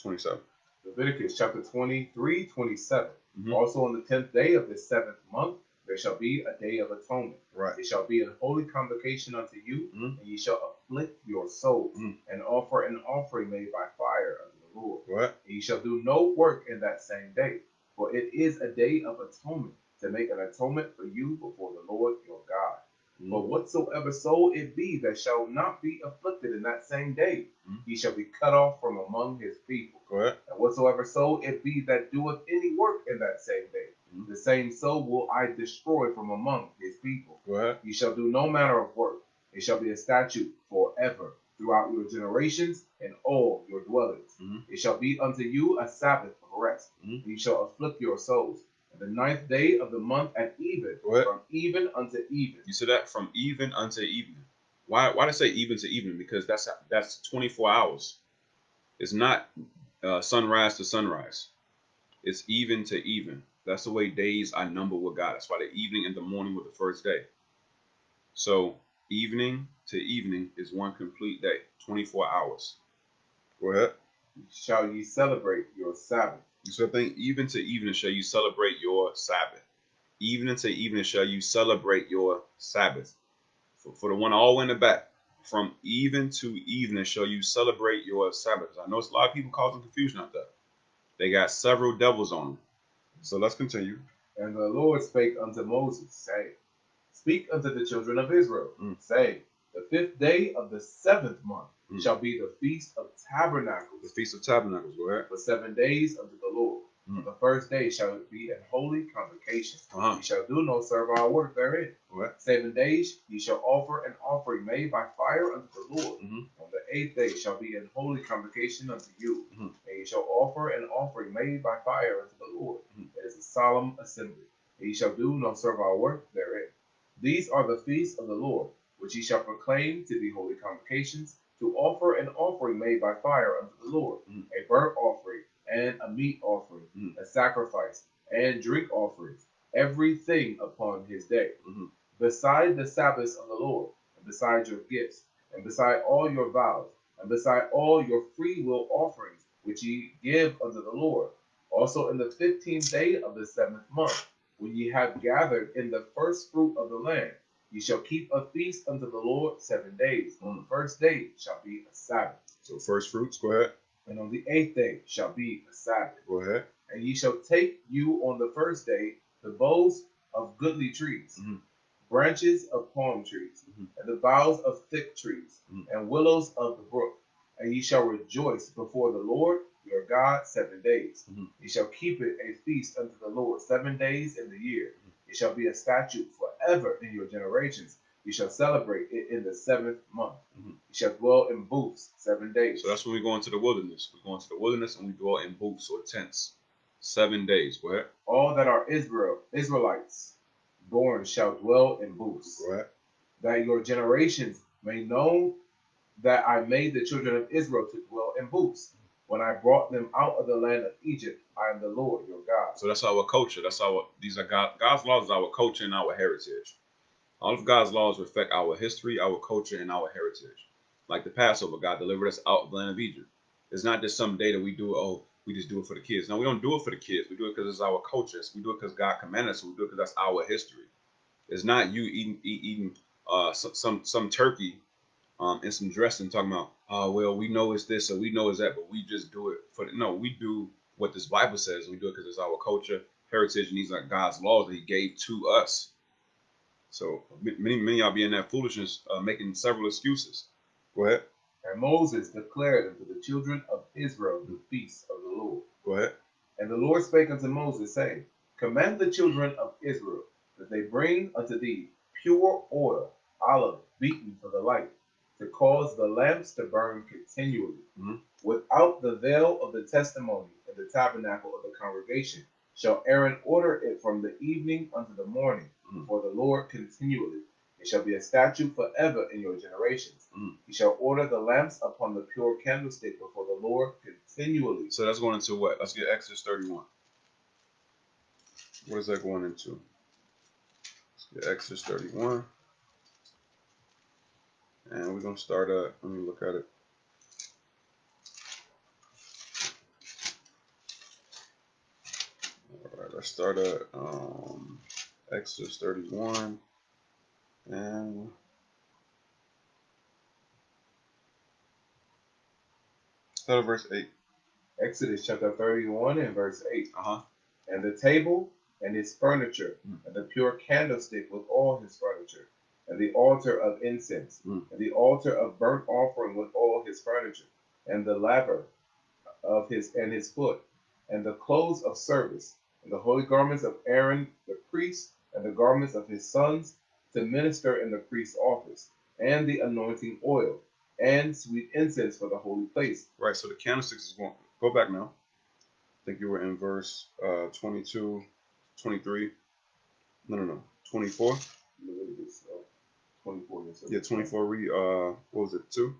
27. Leviticus chapter 23, 27. Also on the 10th day of this 7th month, there shall be a day of atonement. Right. It shall be a holy convocation unto you, and ye shall afflict your souls, and offer an offering made by fire unto the Lord. What? And ye shall do no work in that same day, for it is a day of atonement, to make an atonement for you before the Lord your God. But whatsoever soul it be that shall not be afflicted in that same day, he shall be cut off from among his people. Correct. And whatsoever soul it be that doeth any work in that same day, the same soul will I destroy from among his people. Correct. Ye shall do no manner of work. It shall be a statute forever throughout your generations and all your dwellings. It shall be unto you a Sabbath of rest. Ye shall afflict your souls. The 9th day of the month at even, from even unto even. You see that? From even unto even. Why did I say even to even? Because that's 24 hours. It's not sunrise to sunrise. It's even to even. That's the way days are numbered with God. That's why the evening and the morning were the first day. So evening to evening is one complete day, 24 hours. Go ahead. Shall ye celebrate your Sabbath? So I think even to evening shall you celebrate your Sabbath. Evening to evening shall you celebrate your Sabbath. For the one all the way in the back, from even to evening shall you celebrate your Sabbath. I know it's a lot of people causing confusion out there. They got several devils on them. So let's continue. And the Lord spake unto Moses, saying, speak unto the children of Israel, saying, the 5th day of the 7th month Mm. shall be the Feast of Tabernacles. The Feast of Tabernacles. Go ahead. For 7 days unto the Lord. Mm. The first day shall be an holy convocation. Uh-huh. Ye shall do no servile work therein. Go ahead. 7 days ye shall offer an offering made by fire unto the Lord. Mhm. On the 8th day shall be an holy convocation unto you. Mhm. And ye shall offer an offering made by fire unto the Lord. Mhm. It is a solemn assembly. And ye shall do no servile work therein. These are the feasts of the Lord, which ye shall proclaim to be holy convocations, to offer an offering made by fire unto the Lord, Mhm. a burnt offering, and a meat offering, Mhm. a sacrifice, and drink offerings, everything upon his day. Mhm. Beside the Sabbaths of the Lord, and beside your gifts, and beside all your vows, and beside all your free will offerings, which ye give unto the Lord. Also in the 15th day of the 7th month, when ye have gathered in the first fruit of the land, ye shall keep a feast unto the Lord 7 days. On the first day shall be a Sabbath. So first fruits. Go ahead. And on the 8th day shall be a Sabbath. Go ahead. And ye shall take you on the first day the boughs of goodly trees, Mhm. branches of palm trees, Mhm. and the boughs of thick trees, Mhm. and willows of the brook. And ye shall rejoice before the Lord your God 7 days. Mhm. Ye shall keep it a feast unto the Lord 7 days in the year. It shall be a statute forever in your generations. You shall celebrate it in the 7th month. Mhm. You shall dwell in booths 7 days. So that's when we go into the wilderness. We go into the wilderness and we dwell in booths or tents. 7 days. Go ahead. All that are Israelites born shall dwell in booths, Go ahead. that your generations may know that I made the children of Israel to dwell in booths. When I brought them out of the land of Egypt, I am the Lord your God. So that's our culture. That's our. These are God's laws. Is our culture and our heritage. All of God's laws reflect our history, our culture, and our heritage. Like the Passover, God delivered us out of the land of Egypt. It's not just some day that we do it. Oh, we just do it for the kids. No, we don't do it for the kids. We do it because it's our culture. We do it because God commanded us. We do it because that's our history. It's not you eating some turkey and some dressing, talking about, oh, well, we know it's this or we know it's that, but we just do it for the, no, we do what this Bible says. We do it because it's our culture, heritage, and these are God's laws that He gave to us. So many of y'all be in that foolishness, making several excuses. Go ahead. And Moses declared unto the children of Israel the feast of the Lord. Go ahead. And the Lord spake unto Moses, saying, Command the children of Israel that they bring unto thee pure oil, olive beaten for the light, to cause the lamps to burn continually. Mhm. Without the veil of the testimony in the tabernacle of the congregation shall Aaron order it from the evening unto the morning Mhm. before the Lord continually. It shall be a statute forever in your generations. Mhm. He shall order the lamps upon the pure candlestick before the Lord continually. So that's going into what? Let's get Exodus 31. What is that going into? Let's get Exodus 31. And we're going to start at, let me look at it. All right, let's start at Exodus 31. And start at verse 8. Exodus chapter 31 and verse 8. Uh-huh. And the table and its furniture, and the pure candlestick with all his furniture, and the altar of incense, and the altar of burnt offering with all his furniture, and the laver of his foot, and the clothes of service, and the holy garments of Aaron the priest, and the garments of his sons to minister in the priest's office, and the anointing oil, and sweet incense for the holy place. Right, so the candlesticks is going, go back now. I think you were in verse 22, 23. No. 24. Leviticus 24. Yes, Yeah, 24. Read, what was it, 2?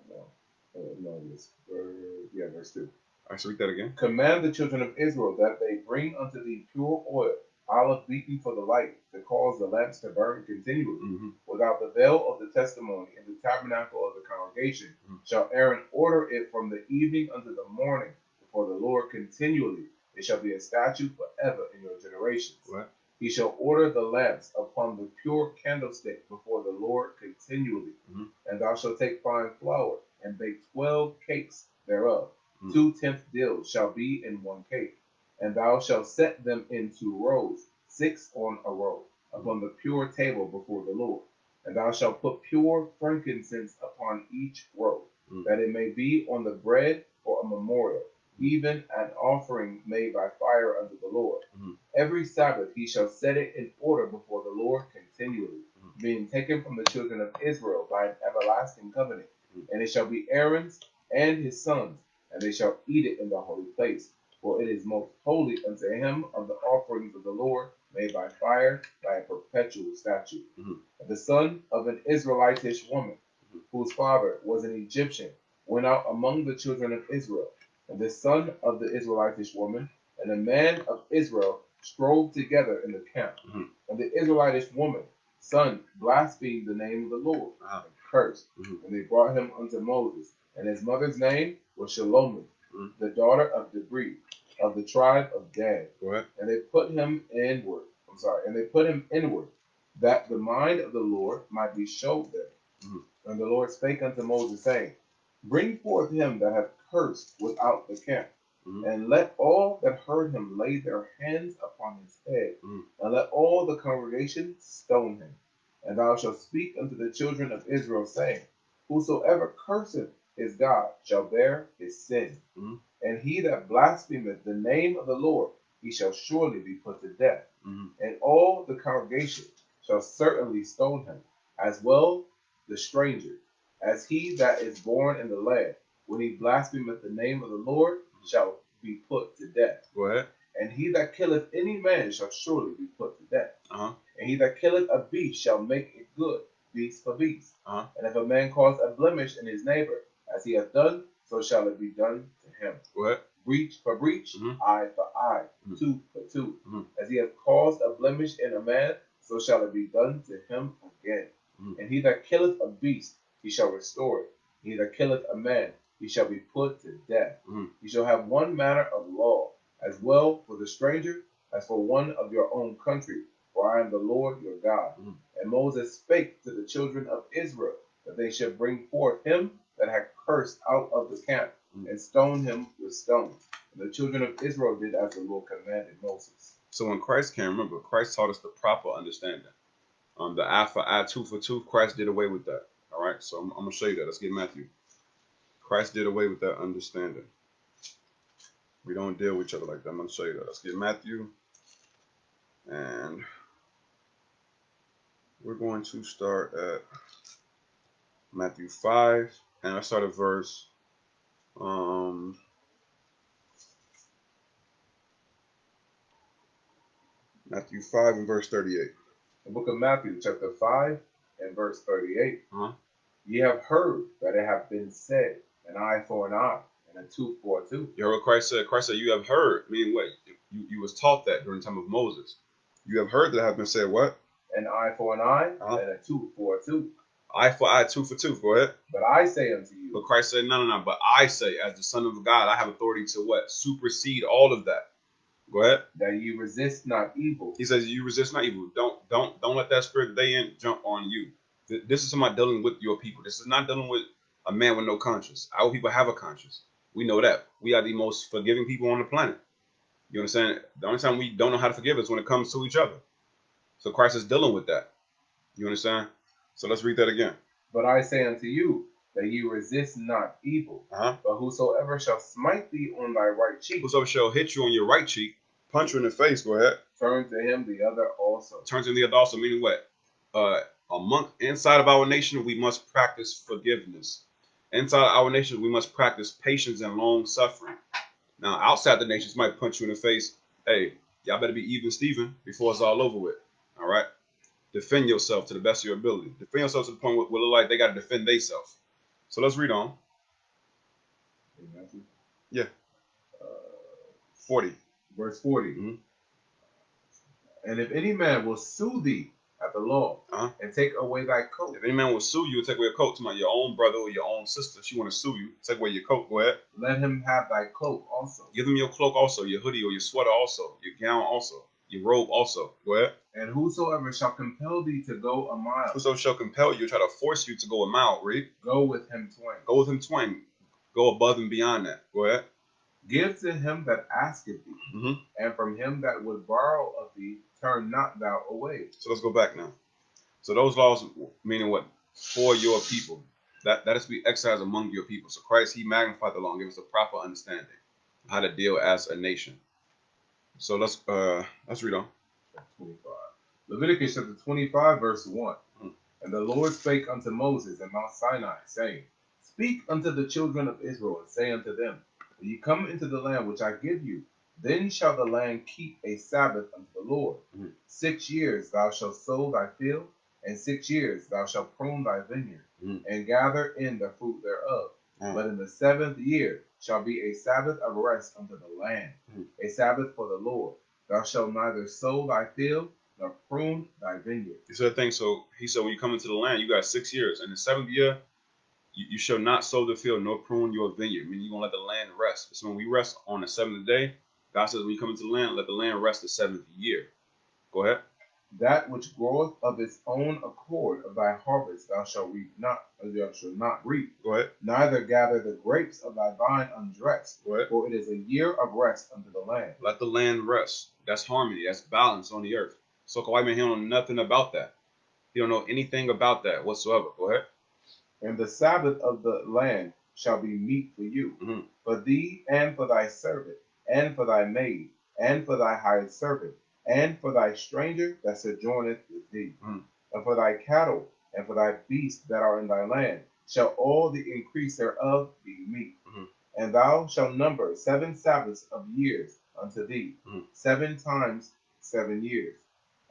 No, yes. Verse 2. I should read that again. Command the children of Israel that they bring unto thee pure oil, olive beaten for the light, to cause the lamps to burn continually. Mm-hmm. Without the veil of the testimony in the tabernacle of the congregation, shall Aaron order it from the evening unto the morning before the Lord continually. It shall be a statute forever in your generations. What? He shall order the lamps upon the pure candlestick before the Lord continually. Mm-hmm. And thou shalt take fine flour and bake 12 cakes thereof. 2/10 deals shall be in one cake. And thou shalt set them in 2 rows, 6 on a row, upon the pure table before the Lord. And thou shalt put pure frankincense upon each roll, Mm. that it may be on the bread for a memorial, even an offering made by fire unto the Lord. Mhm. Every Sabbath he shall set it in order before the Lord continually, being taken from the children of Israel by an everlasting covenant. And it shall be Aaron's and his sons, and they shall eat it in the holy place. For it is most holy unto him of the offerings of the Lord, made by fire, by a perpetual statute. Mhm. And the son of an Israelitish woman, whose father was an Egyptian, went out among the children of Israel. And the son of the Israelitish woman and a man of Israel strove together in the camp. Mhm. And the Israelitish woman, son, blasphemed the name of the Lord Wow. and cursed. Mhm. And they brought him unto Moses. And his mother's name was Shalomith, Mhm. the daughter of Debri, of the tribe of Dan. Go ahead. And they put him inward. And they put him inward, that the mind of the Lord might be showed them. Mhm. And the Lord spake unto Moses, saying, Bring forth him that hath cursed without the camp, Mhm. and let all that heard him lay their hands upon his head, Mhm. and let all the congregation stone him. And thou shalt speak unto the children of Israel, saying, Whosoever curseth his God shall bear his sin. Mhm. And he that blasphemeth the name of the Lord, he shall surely be put to death. Mhm. And all the congregation shall certainly stone him, as well the stranger, as he that is born in the land, when he blasphemeth the name of the Lord, shall be put to death. Go ahead. And he that killeth any man shall surely be put to death. Uh-huh. And he that killeth a beast shall make it good, beast for beast. Uh-huh. And if a man cause a blemish in his neighbor, as he hath done, so shall it be done to him. Go ahead. Breach for breach, Mhm. eye for eye, Mhm. tooth for tooth. Mhm. As he hath caused a blemish in a man, so shall it be done to him again. Mhm. And he that killeth a beast, he shall restore it. He that killeth a man, he shall be put to death. Mhm. He shall have one manner of law, as well for the stranger as for one of your own country, for I am the Lord your God. Mhm. And Moses spake to the children of Israel, that they should bring forth him that had cursed out of the camp, and stone him with stones. And the children of Israel did as the Lord commanded Moses. So when Christ came, remember, Christ taught us the proper understanding. The eye for eye, tooth for tooth, Christ did away with that. All right, so I'm going to show you that. Let's get Matthew. Christ did away with that understanding. We don't deal with each other like that. I'm going to show you that. Let's get Matthew. And we're going to start at Matthew 5. And I start at verse Matthew 5 and verse 38. The book of Matthew, chapter 5, and verse 38. Uh-huh. Ye have heard that it hath been said, an eye for an eye, and a tooth for a tooth. You heard what Christ said? Christ said, you have heard. Meaning what? You was taught that during the time of Moses. You have heard that have been said what? An eye for an eye, Uh-huh. and a tooth for a tooth. Eye for eye, tooth for tooth. Go ahead. But I say unto you. But Christ said, no. But I say, as the Son of God, I have authority to what? Supersede all of that. Go ahead. That ye resist not evil. He says, you resist not evil. Don't let that spirit that they in jump on you. This is somebody dealing with your people. This is not dealing with a man with no conscience. Our people have a conscience. We know that. We are the most forgiving people on the planet. You understand? The only time we don't know how to forgive is when it comes to each other. So Christ is dealing with that. You understand? So let's read that again. But I say unto you, that ye resist not evil. Uh-huh. But whosoever shall smite thee on thy right cheek, Whosoever shall hit you on your right cheek, punch you in the face. Go ahead. turn to him the other also. Turn to the other also, meaning what? Inside of our nation, we must practice forgiveness. Inside our nation, we must practice patience and long suffering. Now, outside the nations might punch you in the face. Hey, y'all better be even Steven before it's all over with. All right? Defend yourself to the best of your ability. Defend yourself to the point where it look like they got to defend themselves. So let's read on. Yeah. 40. Verse 40. Mm-hmm. And if any man will sue thee at the law, and take away thy coat. If any man will sue you, take away your coat. To your own brother or your own sister, she want to sue you, take away your coat. Go ahead. Let him have thy cloak also. Give them your cloak also, your hoodie or your sweater also, your gown also, your robe also. Go ahead. And whosoever shall compel thee to go a mile. Whosoever shall compel you, try to force you to go a mile, read. Go with him twain. Go with him twain. Go above and beyond that. Go ahead. Give to him that asketh thee, and from him that would borrow of thee, turn not thou away. So let's go back now. So those laws, meaning what? For your people. That is to be exercised among your people. So Christ, he magnified the law and gave us a proper understanding of how to deal as a nation. So let's read on. 25. Leviticus chapter 25, verse 1. And the Lord spake unto Moses in Mount Sinai, saying, Speak unto the children of Israel, and say unto them, When ye come into the land which I give you, then shall the land keep a Sabbath unto the Lord. 6 years thou shalt sow thy field, and 6 years thou shalt prune thy vineyard, and gather in the fruit thereof. But in the 7th year shall be a Sabbath of rest unto the land, a Sabbath for the Lord. Thou shalt neither sow thy field, nor prune thy vineyard. You said thing. So he said, when you come into the land, you got 6 years. And the 7th year, you shall not sow the field nor prune your vineyard. Meaning you're going to let the land rest. So when we rest on the 7th day, God says, when you come into the land, let the land rest the 7th year. Go ahead. That which groweth of its own accord of thy harvest thou shalt reap not, thou shalt not reap. Go ahead. Neither gather the grapes of thy vine undressed. Go ahead. For it is a year of rest unto the land. Let the land rest. That's harmony. That's balance on the earth. So white man, he don't know nothing about that. He don't know anything about that whatsoever. Go ahead. And the Sabbath of the land shall be meat for you, for thee and for thy servant, and for thy maid, and for thy hired servant, and for thy stranger that sojourneth with thee, and for thy cattle, and for thy beasts that are in thy land, shall all the increase thereof be meat. And thou shalt number 7 Sabbaths of years unto thee, 7 times 7 years.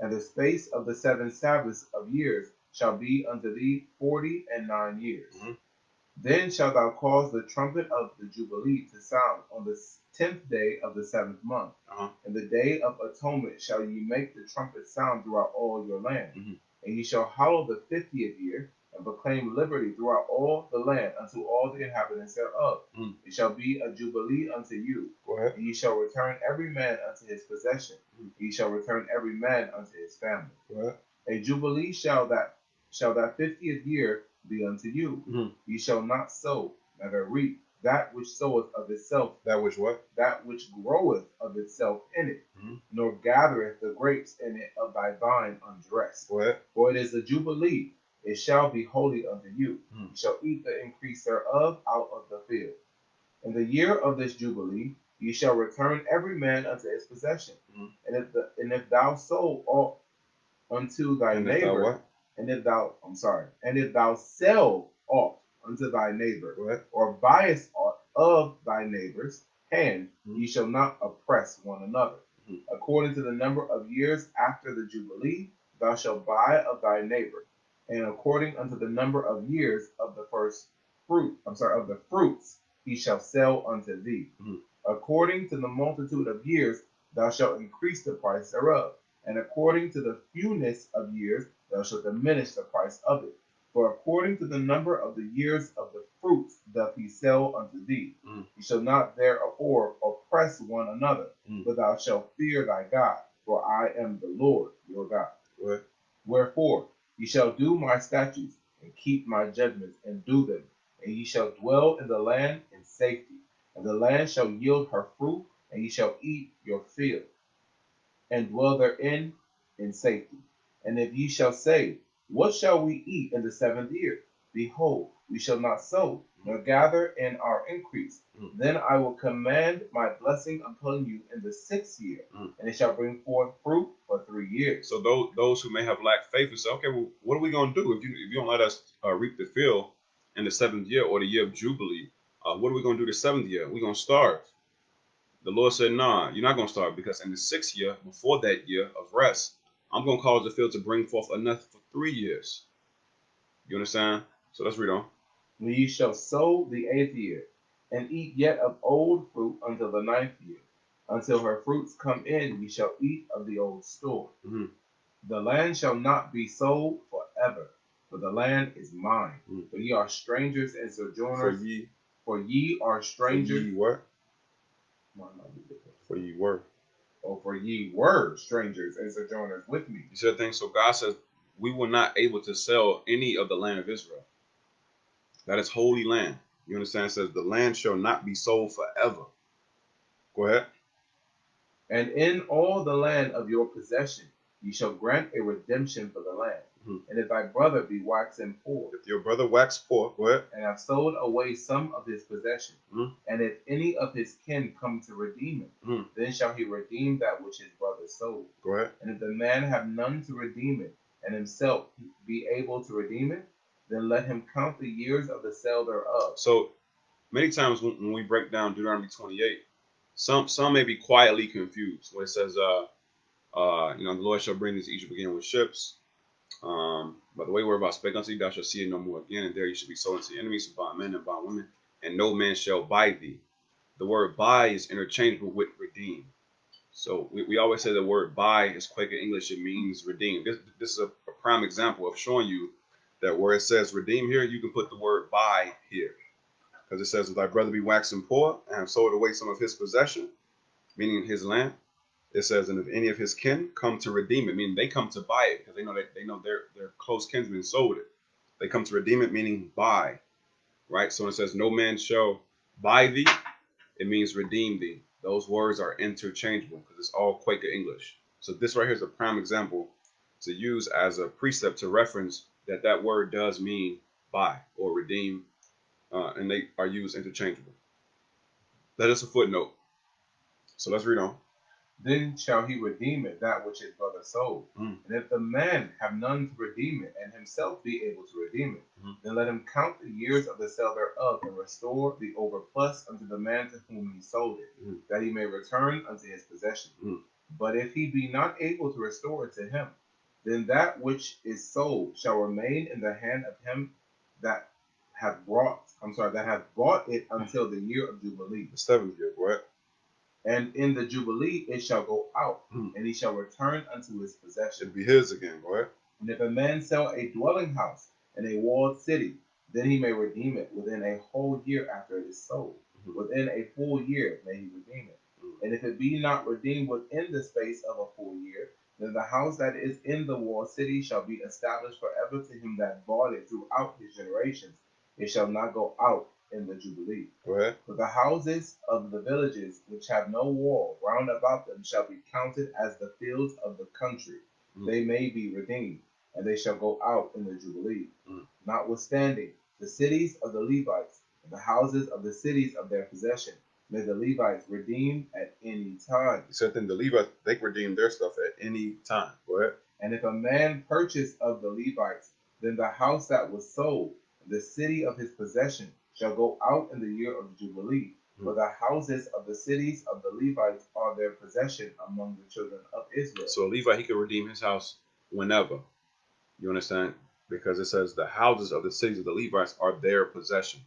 And the space of the 7 Sabbaths of years shall be unto thee 49 years. Then shalt thou cause the trumpet of the Jubilee to sound on the 10th day of the 7th month. And the day of atonement shall ye make the trumpet sound throughout all your land. And ye shall hallow the 50th year, and proclaim liberty throughout all the land unto all the inhabitants thereof. It shall be a jubilee unto you. And ye shall return every man unto his possession. Ye shall return every man unto his family. A jubilee shall that 50th year be unto you. Ye shall not sow, neither reap that which soweth of itself. That which what? That which groweth of itself in it, nor gathereth the grapes in it of thy vine undressed. For it is a jubilee. It shall be holy unto you. You shall eat the increase thereof out of the field. In the year of this jubilee, ye shall return every man unto his possession. And if thou sow aught unto thy neighbor, and if thou sell aught unto thy neighbor, or buyest aught of thy neighbor's hand, ye shall not oppress one another. According to the number of years after the jubilee, thou shalt buy of thy neighbor, and according unto the number of years of the of the fruits, he shall sell unto thee. According to the multitude of years, thou shalt increase the price thereof, and according to the fewness of years, thou shalt diminish the price of it. For according to the number of the years of the fruits doth he sell unto thee. Ye shall not therefore oppress one another, but thou shalt fear thy God, for I am the Lord your God. Wherefore ye shall do my statutes, and keep my judgments, and do them, and ye shall dwell in the land in safety. And the land shall yield her fruit, and ye shall eat your field, and dwell therein in safety. And if ye shall say, What shall we eat in the 7th year? Behold, we shall not sow, nor gather in our increase. Then I will command my blessing upon you in the 6th year, and it shall bring forth fruit for 3 years. So those who may have lacked faith will say, okay, well, what are we going to do if you don't let us reap the field in the 7th year or the year of Jubilee? What are we going to do the 7th year? We're going to starve. The Lord said, nah, you're not going to starve, because in the 6th year, before that year of rest, I'm going to cause the field to bring forth enough for 3 years. You understand? So let's read on. When ye shall sow the 8th year, and eat yet of old fruit until the 9th year. Until her fruits come in, ye shall eat of the old store. The land shall not be sold forever, for the land is mine. For ye are strangers and sojourners. For ye are strangers. For ye what? For ye were. Oh, for ye were strangers and sojourners with me. You said things. So God says we were not able to sell any of the land of Israel. That is holy land. You understand? It says the land shall not be sold forever. Go ahead. And in all the land of your possession ye shall grant a redemption for the land. Mhm. And if thy brother be waxen poor, If your brother wax poor, go ahead. and have sold away some of his possession, Mhm. and if any of his kin come to redeem it, Mhm. then shall he redeem that which his brother sold. Go ahead. And if the man have none to redeem it, and himself be able to redeem it, then let him count the years of the sale thereof. So many times when we break down Deuteronomy 28, some may be quietly confused when it says, the Lord shall bring these to Egypt again with ships. By the way, we're about spake unto thee, thou shalt see it no more again, and there you should be sold unto enemies, bondmen and bondwomen, and no man shall buy thee. The word buy is interchangeable with redeem. So we always say the word buy is Quaker English, it means redeem. This is a prime example of showing you that where it says redeem here, you can put the word buy here. Because it says, if thy brother be waxen poor and have sold away some of his possession, meaning his land, it says, and if any of his kin come to redeem it, meaning they come to buy it, because they know their close kinsmen sold it. They come to redeem it, meaning buy, right? So when it says, no man shall buy thee, it means redeem thee. Those words are interchangeable because it's all Quaker English. So this right here is a prime example to use as a precept to reference that word does mean buy or redeem, and they are used interchangeable. That is a footnote. So let's read on. Then shall he redeem it, that which his brother sold. Mm. And if the man have none to redeem it, and himself be able to redeem it, then let him count the years of the sale thereof, and restore the overplus unto the man to whom he sold it, that he may return unto his possession. But if he be not able to restore it to him, then that which is sold shall remain in the hand of him that hath bought it until the year of Jubilee. The 7th year, right? And in the Jubilee it shall go out, and he shall return unto his possession. It'll be his again, right? And if a man sell a dwelling house in a walled city, then he may redeem it within a whole year after it is sold. Within a full year may he redeem it. And if it be not redeemed within the space of a full year, then the house that is in the walled city shall be established forever to him that bought it throughout his generations. It shall not go out in the Jubilee. Go ahead. But the houses of the villages which have no wall round about them shall be counted as the fields of the country. They may be redeemed, and they shall go out in the Jubilee. Notwithstanding, the cities of the Levites, and the houses of the cities of their possession, may the Levites redeem at any time. He said then the Levites, they can redeem their stuff at any time. Go ahead. And if a man purchase of the Levites, then the house that was sold, the city of his possession, shall go out in the year of Jubilee. For the houses of the cities of the Levites are their possession among the children of Israel. So a Levite, he can redeem his house whenever. You understand? Because it says the houses of the cities of the Levites are their possession.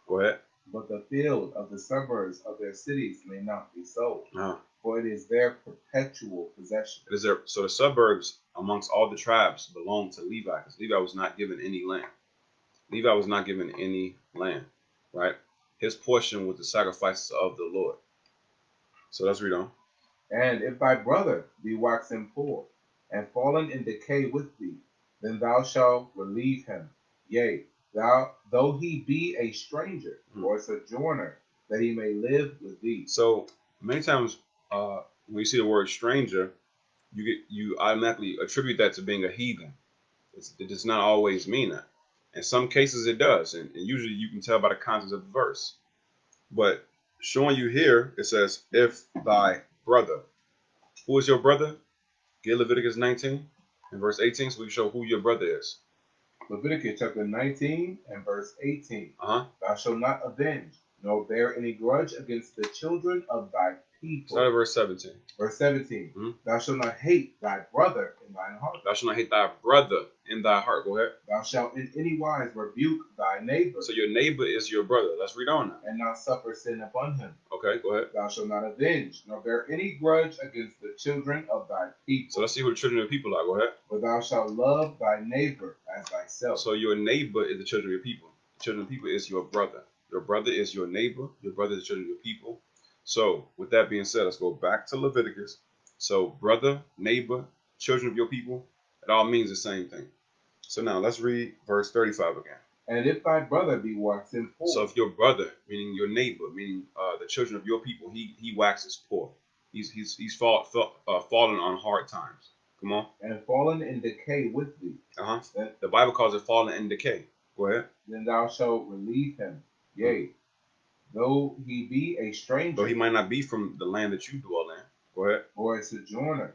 Go ahead. But the field of the suburbs of their cities may not be sold, Uh-huh. for it is their perpetual possession. It is there. So the suburbs amongst all the tribes belong to Levi, because Levi was not given any land. Levi was not given any land, right? His portion was the sacrifices of the Lord. So let's read on. And if thy brother be waxen poor, and fallen in decay with thee, then thou shalt relieve him. Yea, though he be a stranger or a sojourner, that he may live with thee. So many times when you see the word stranger, you automatically attribute that to being a heathen. It does not always mean that. In some cases it does, and usually you can tell by the context of the verse. But showing you here, it says, if thy brother. Who is your brother? Get Leviticus 19 and verse 18 so we can show who your brother is. Leviticus chapter 19 and verse 18. Thou shalt not avenge, nor bear any grudge against the children of thy people. Start at verse 17. Verse 17. Thou shalt not hate thy brother in thine heart. Thou shalt not hate thy brother in thy heart. Go ahead. Thou shalt in any wise rebuke thy neighbor. So your neighbor is your brother. Let's read on now. And not suffer sin upon him. Okay, go ahead. Thou shalt not avenge, nor bear any grudge against the children of thy people. So let's see who the children of the people are. Go ahead. But thou shalt love thy neighbor as thyself. So your neighbor is the children of your people. The children of the people is your brother. Your brother is your neighbor. Your brother is the children of your people. So with that being said, let's go back to Leviticus. So brother, neighbor, children of your people, it all means the same thing. So now let's read verse 35 again. And if thy brother be waxen poor. So if your brother, meaning your neighbor, meaning the children of your people, he waxes poor. He's fallen on hard times. Come on. and fallen in decay with thee. Then the Bible calls it fallen in decay. Go ahead. Then thou shalt relieve him. Yea, though he be a stranger. Though he might not be from the land that you dwell in. Go ahead. Or a sojourner,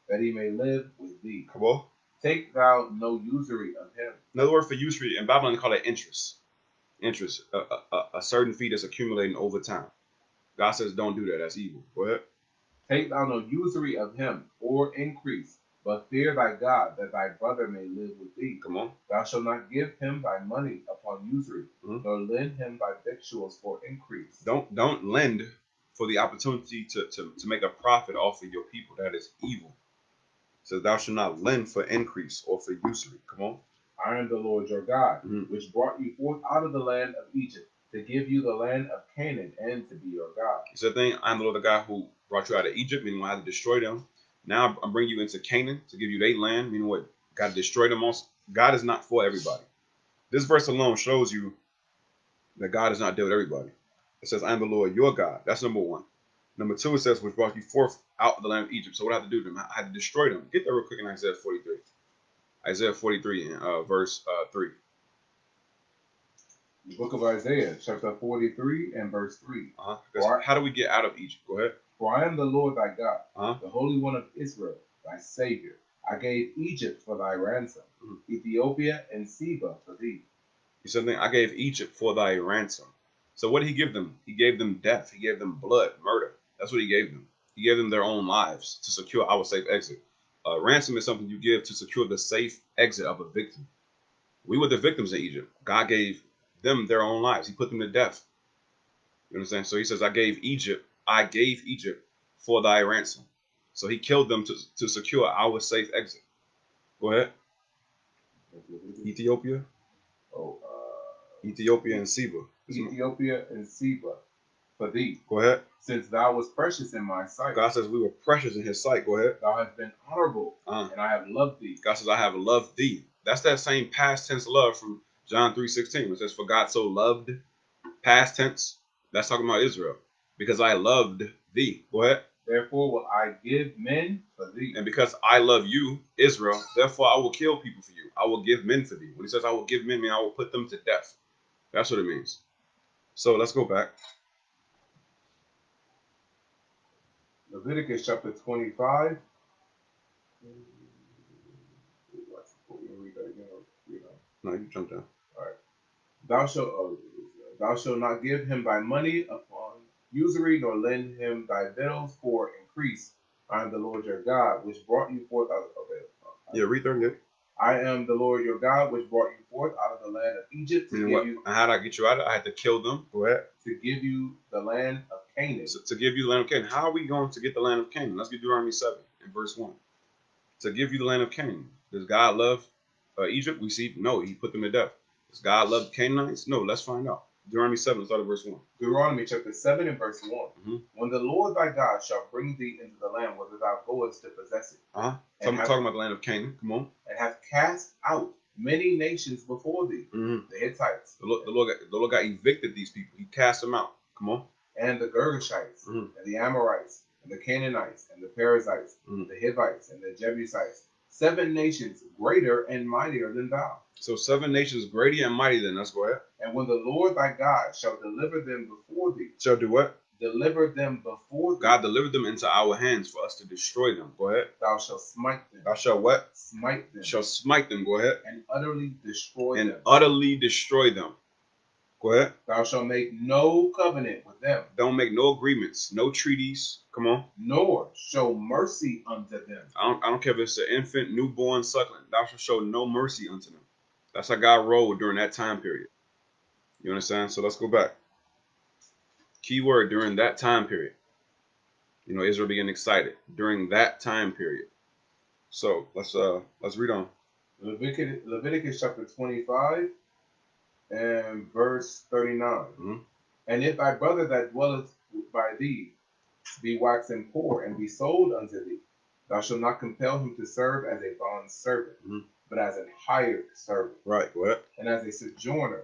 that he may live with thee. Come on. Take thou no usury of him. Another word for usury in Babylon, they call it interest. Interest. A certain fee that's accumulating over time. God says don't do that. That's evil. Go ahead. Take thou no usury of him, or increase, but fear thy God, that thy brother may live with thee. Come on. Thou shalt not give him thy money upon usury, nor lend him thy victuals for increase. Don't lend for the opportunity to make a profit off of your people. That is evil. So thou shalt not lend for increase or for usury. Come on. I am the Lord your God, which brought you forth out of the land of Egypt, to give you the land of Canaan, and to be your God. It's the thing, I am the Lord the God who brought you out of Egypt, meaning I had to destroy them. Now I'm bringing you into Canaan to give you their land, meaning what? God destroyed them all. God is not for everybody. This verse alone shows you that God does not deal with everybody. It says, I am the Lord your God. That's number one. Number two, it says, which brought you forth out of the land of Egypt. So what I have to do to them? I had to destroy them. Get that real quick in Isaiah 43. Isaiah 43 verse 3. The book of Isaiah, chapter 43 and verse 3. How do we get out of Egypt? Go ahead. For I am the Lord thy God, the Holy One of Israel, thy Savior. I gave Egypt for thy ransom, Ethiopia and Seba for thee. You said, I gave Egypt for thy ransom. So what did he give them? He gave them death. He gave them blood, murder. That's what he gave them. He gave them their own lives to secure our safe exit. Ransom is something you give to secure the safe exit of a victim. We were the victims in Egypt. God gave them their own lives. He put them to death. You understand? So he says, I gave Egypt for thy ransom. So he killed them to secure our safe exit. Go ahead. Ethiopia. Ethiopia and Seba. Ethiopia and Seba for thee. Go ahead. Since thou was precious in my sight. God says we were precious in his sight. Go ahead. Thou hast been honorable, and I have loved thee. God says I have loved thee. That's that same past tense love from John 3:16. It says, for God so loved, past tense. That's talking about Israel. Because I loved thee. Go ahead. Therefore will I give men for thee. And because I love you, Israel, therefore I will kill people for you. I will give men for thee. When he says I will give men, I will put them to death. That's what it means. So let's go back. Leviticus chapter 25. No, you jump down. All right. Thou shalt not give him thy money upon usury, nor lend him thy victuals for increase. I am the Lord your God, which brought you forth out of read 38. I am the Lord your God, which brought you forth out of the land of Egypt to give you. And how did I get you out of it? I had to kill them. Go ahead. To give you the land of Canaan. So, to give you the land of Canaan. How are we going to get the land of Canaan? Let's get Deuteronomy 7 in verse 1. To give you the land of Canaan. Does God love Egypt? We see, no, he put them to death. Does God love Canaanites? No, let's find out. Deuteronomy 7, start at verse 1. Deuteronomy chapter 7 and verse 1. When the Lord thy God shall bring thee into the land whither thou goest to possess it. So I'm talking about the land of Canaan. Come on. And hath cast out many nations before thee. The Hittites. The Lord God evicted these people. He cast them out. Come on. And the Girgashites, and the Amorites, and the Canaanites, and the Perizzites, the Hivites, and the Jebusites. 7 nations greater and mightier than thou. So 7 nations greater and mightier than us. Go ahead. And when the Lord thy God shall deliver them before thee. Shall do what? Deliver them before thee. God delivered them into our hands for us to destroy them. Go ahead. Thou shalt smite them. Thou shalt what? Smite them. Shall smite them. Go ahead. And utterly destroy them. And utterly destroy them. Go ahead. Thou shalt make no covenant with them. Don't make no agreements, no treaties. Come on. Nor show mercy unto them. I don't care if it's an infant, newborn, suckling. Thou shalt show no mercy unto them. That's how God rolled during that time period. You understand? So let's go back. Key word, during that time period. You know, Israel began excited during that time period. So let's read on. Leviticus chapter 25 and verse 39. And if thy brother that dwelleth by thee be waxen poor and be sold unto thee, thou shalt not compel him to serve as a bond servant, but as an hired servant. Right, go ahead. And as a sojourner,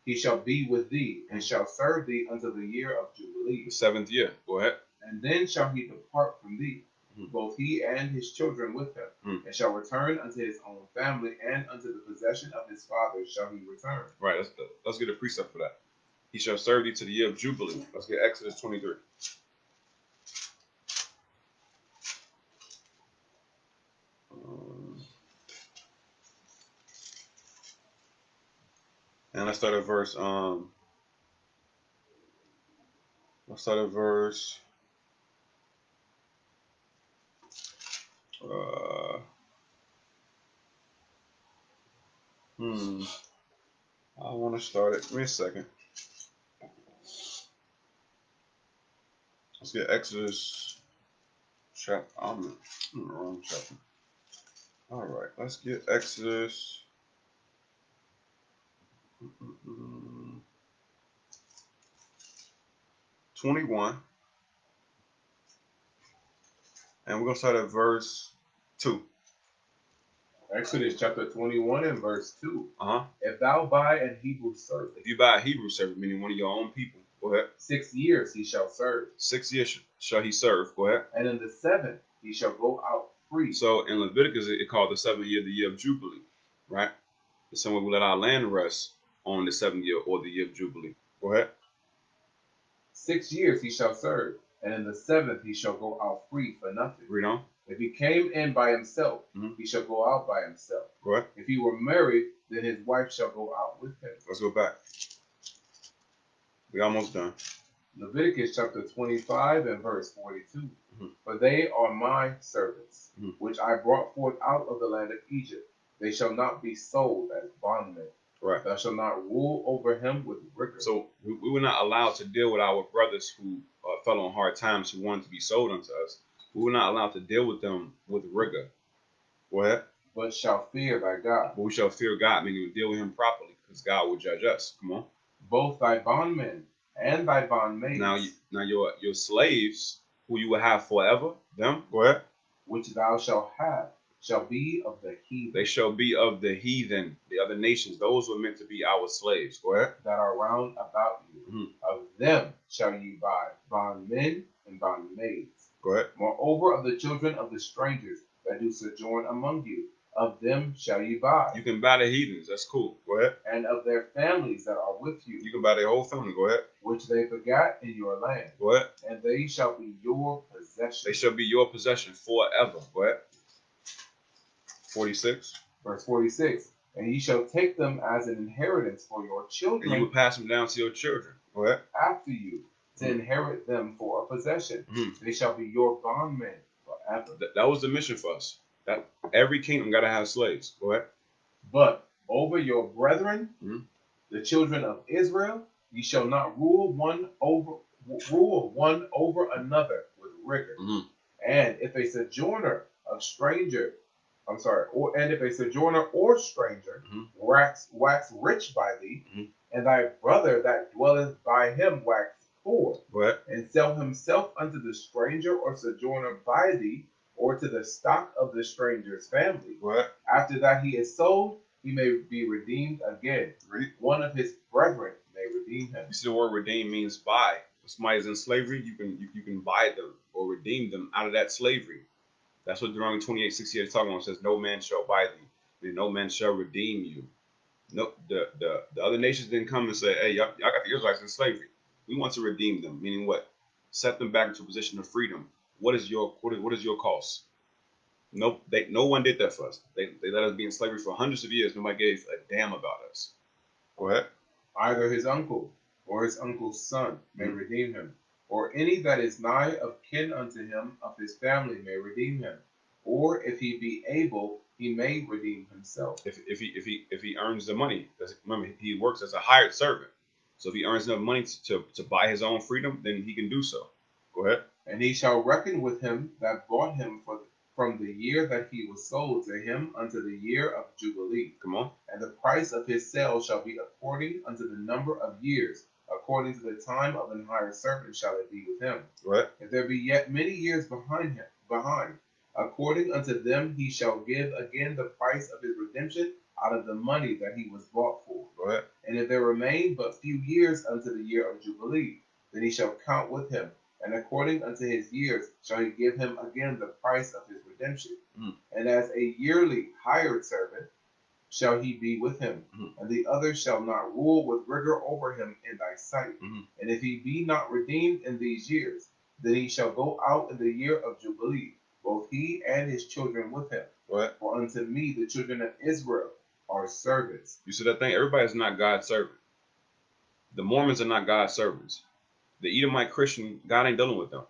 he shall be with thee, and shall serve thee until the year of Jubilee. The 7th year. Go ahead. And then shall he depart from thee, both he and his children with him. and shall return unto his own family, and unto the possession of his father shall he return. Right. Let's get a precept for that. He shall serve thee to the year of Jubilee. Let's get Exodus 23. And let's start at verse. Let's start at verse. I want to start it. Give me a second. Let's get Exodus chapter. I'm in the wrong chapter. All right. Let's get Exodus. 21. And we're going to start at verse 2. Exodus chapter 21 and verse 2. Uh-huh. If thou buy an Hebrew servant, If you buy a Hebrew servant, meaning one of your own people, go ahead. 6 years he shall serve. 6 years shall he serve. Go ahead. And in the 7th he shall go out free. So in Leviticus, it called the 7th year the year of Jubilee, right? The same way we let our land rest on the 7th year or the year of Jubilee. Go ahead. 6 years he shall serve, and in the 7th he shall go out free for nothing. Read on. If he came in by himself, he shall go out by himself. Go ahead. If he were married, then his wife shall go out with him. Let's go back. We almost done. Leviticus chapter 25 and verse 42. For they are my servants, which I brought forth out of the land of Egypt. They shall not be sold as bondmen. Right. Thou shalt not rule over him with rigor. So we were not allowed to deal with our brothers who fell on hard times, who wanted to be sold unto us. We were not allowed to deal with them with rigor. Go ahead. But shall fear thy God. But we shall fear God, meaning we deal with him properly, because God will judge us. Come on. Both thy bondmen and thy bondmaids. Now your slaves, who you will have forever, them, go ahead. Which thou shalt have, shall be of the heathen. They shall be of the heathen, the other nations. Those were meant to be our slaves. Go ahead. That are round about you. Of them shall ye buy bondmen and bondmaids. Go ahead. Moreover, of the children of the strangers that do sojourn among you, of them shall ye buy. You can buy the heathens. That's cool. Go ahead. And of their families that are with you. You can buy their whole family. Go ahead. Which they begat in your land. Go ahead. And they shall be your possession. They shall be your possession forever. Go ahead. 46. Verse 46. And ye shall take them as an inheritance for your children. And you will pass them down to your children. Go ahead. After you, to inherit them for a possession. They shall be your bondmen forever. That was the mission for us. That every kingdom got to have slaves. Go ahead. But over your brethren, the children of Israel, ye shall not rule one over another with rigor. And if a sojourner or stranger wax rich by thee, and thy brother that dwelleth by him wax poor, and sell himself unto the stranger or sojourner by thee, or to the stock of the stranger's family. After that he is sold, he may be redeemed again. One of his brethren may redeem him. You see, the word redeem means buy. If somebody is in slavery, you can buy them or redeem them out of that slavery. That's what Deuteronomy 28:68 is talking about. It says, "No man shall buy thee, and no man shall redeem you." No, the other nations didn't come and say, "Hey, y'all got the Israelites in slavery. We want to redeem them." Meaning what? Set them back into a position of freedom. What is your cost? No one did that for us. They let us be in slavery for hundreds of years. Nobody gave a damn about us. Go ahead. Either his uncle or his uncle's son may redeem him, or any that is nigh of kin unto him of his family may redeem him, or if he be able, he may redeem himself. If he earns the money, because remember he works as a hired servant. So if he earns enough money to buy his own freedom, then he can do so. Go ahead. And he shall reckon with him that bought him from the year that he was sold to him unto the year of Jubilee. Come on. And the price of his sale shall be according unto the number of years. According to the time of an hired servant shall it be with him. Right. If there be yet many years behind, according unto them he shall give again the price of his redemption out of the money that he was bought for. Right. And if there remain but few years unto the year of Jubilee, then he shall count with him, and according unto his years shall he give him again the price of his redemption. And as a yearly hired servant shall he be with him, and the other shall not rule with rigor over him in thy sight. And if he be not redeemed in these years, then he shall go out in the year of Jubilee, both he and his children with him. What? For unto me the children of Israel are servants. You see that thing? Everybody is not God's servant. The Mormons are not God's servants. The Edomite Christian, God ain't dealing with them.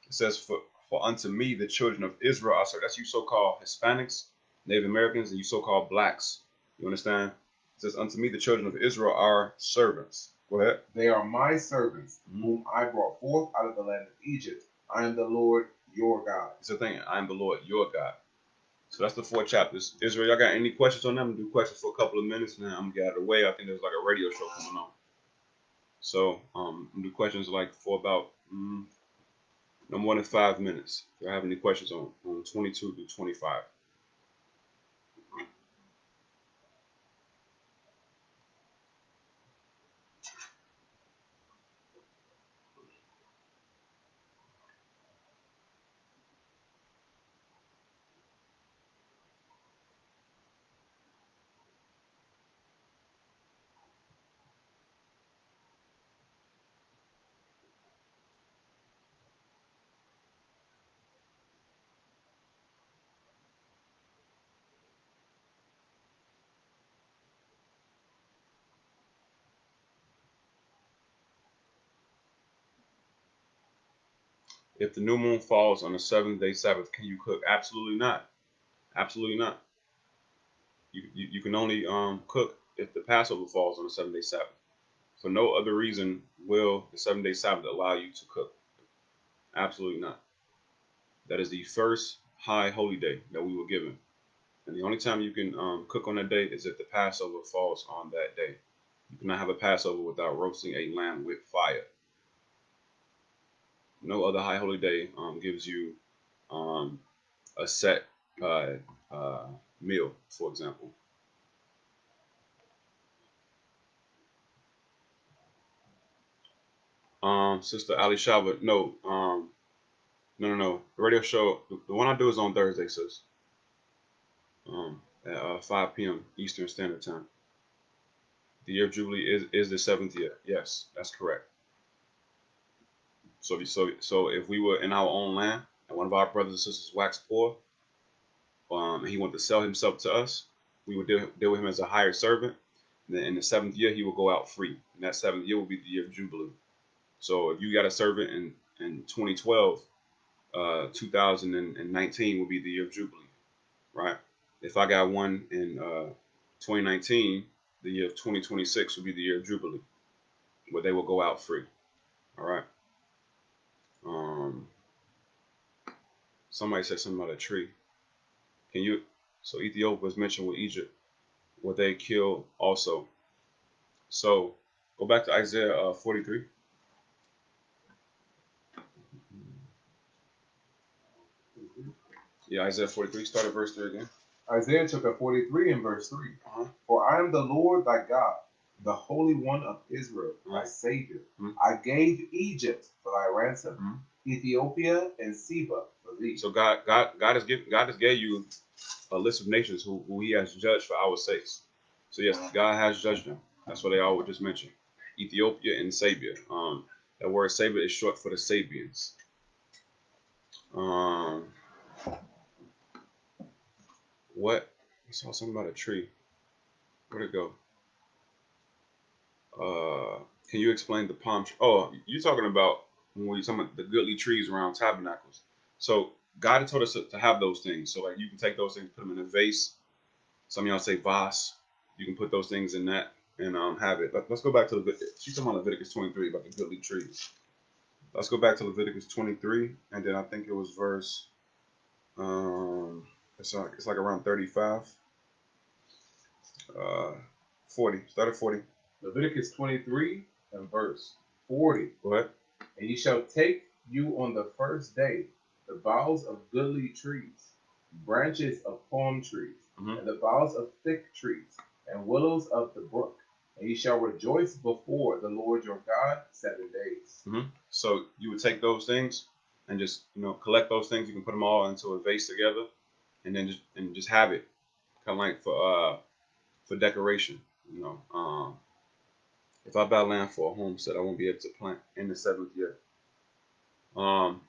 It says, for unto me the children of Israel are servants. That's you so-called Hispanics, Native Americans, and you so-called blacks. You understand? It says, unto me the children of Israel are servants. Go ahead. They are my servants, whom I brought forth out of the land of Egypt. I am the Lord your God. It's the thing. I am the Lord your God. So that's the 4 chapters. Israel, y'all got any questions on them? Do questions for a couple of minutes, and then I'm gonna get out of the way. I think there's like a radio show coming on. So I'm gonna do questions like for about no more than 5 minutes. If you have any questions on 22 to 25. If the new moon falls on the 7th-day Sabbath, can you cook? Absolutely not. Absolutely not. You can only cook if the Passover falls on the 7th-day Sabbath. For no other reason will the 7th-day Sabbath allow you to cook. Absolutely not. That is the first high holy day that we were given. And the only time you can cook on that day is if the Passover falls on that day. You cannot have a Passover without roasting a lamb with fire. No other high holy day gives you a set meal, for example. Sister Ali Shaba, no. The radio show, the one I do is on Thursday, sis. At 5 p.m. Eastern Standard Time. The year of Jubilee is the 7th year. Yes, that's correct. So if we were in our own land and one of our brothers and sisters waxed poor, and he wanted to sell himself to us, we would deal with him as a hired servant. And then in the 7th year, he will go out free. And that 7th year will be the year of Jubilee. So if you got a servant in 2012, 2019 will be the year of Jubilee, right? If I got one in 2019, the year of 2026 will be the year of Jubilee, where they will go out free. All right. Somebody said something about a tree. Can you? So Ethiopia was mentioned with Egypt, where they killed also. So go back to Isaiah 43. Yeah, Isaiah 43. Start at verse 3 again. Isaiah chapter 43 and verse 3. For I am the Lord thy God, the Holy One of Israel, thy Savior. I gave Egypt for thy ransom, Ethiopia and Seba for thee. So God has gave you a list of nations who he has judged for our sakes. So yes, God has judged them. That's what they all would just mention. Ethiopia and Sabia. That word Sabia is short for the Sabians. What? I saw something about a tree. Where'd it go? Can you explain the palm tree? Oh, you're talking about when you're talking about the goodly trees around tabernacles. So God had told us to have those things. So like you can take those things, put them in a vase. Some of y'all say vase. You can put those things in that and have it. Let's go back to Leviticus. She's talking about Leviticus 23 about the goodly trees. Let's go back to Leviticus 23, and then I think it was verse. It's like around 35. 40. Start at 40. Leviticus 23 and verse 40. Go ahead. And ye shall take you on the first day the boughs of goodly trees, branches of palm trees, and the boughs of thick trees, and willows of the brook. And ye shall rejoice before the Lord your God 7 days. So you would take those things and just collect those things. You can put them all into a vase together, and then just have it, kind of like for decoration. You know, if I buy land for a homestead, I won't be able to plant in the seventh year.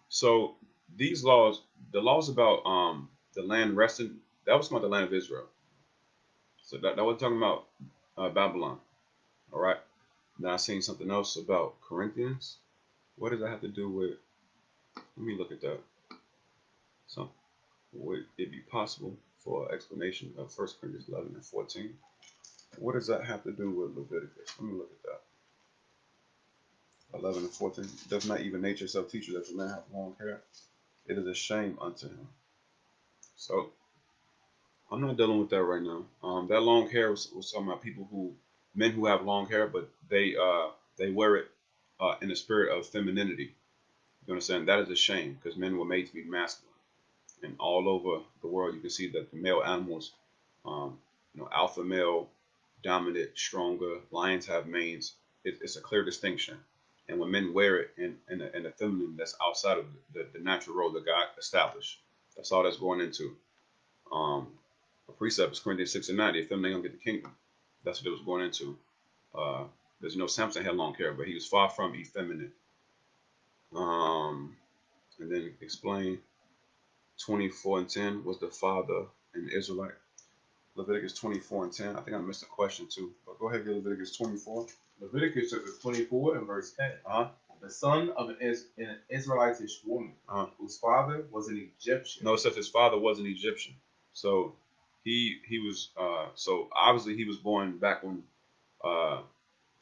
So these laws, the laws about the land resting, that was about the land of Israel. So that was talking about Babylon. All right. Now I seen something else about Corinthians. What does that have to do with? Let me look at that. So would it be possible for explanation of 1 Corinthians 11 and 14? What does that have to do with Leviticus? Let me look at that. 11 and 14. Does not even nature itself teach you that the man have long hair? It is a shame unto him. So I'm not dealing with that right now. That long hair was talking about men who have long hair, but they wear it in the spirit of femininity. You understand? That is a shame because men were made to be masculine, and all over the world you can see that the male animals, alpha male, dominant, stronger. Lions have manes. It's a clear distinction. And when men wear it in the feminine, that's outside of the natural role that God established. That's all that's going into. A precept is Corinthians 6 and 9. The effeminate ain't gonna get the kingdom. That's what it was going into. Because Samson had long hair, but he was far from effeminate. And then explain 24 and 10 was the father in the Israelite. Leviticus 24 and 10. I think I missed a question too. But go ahead, get Leviticus 24. Leviticus chapter 24 and verse 10. The son of an Israelitish woman, whose father was an Egyptian. No, it says his father was an Egyptian. So he was so obviously he was born back when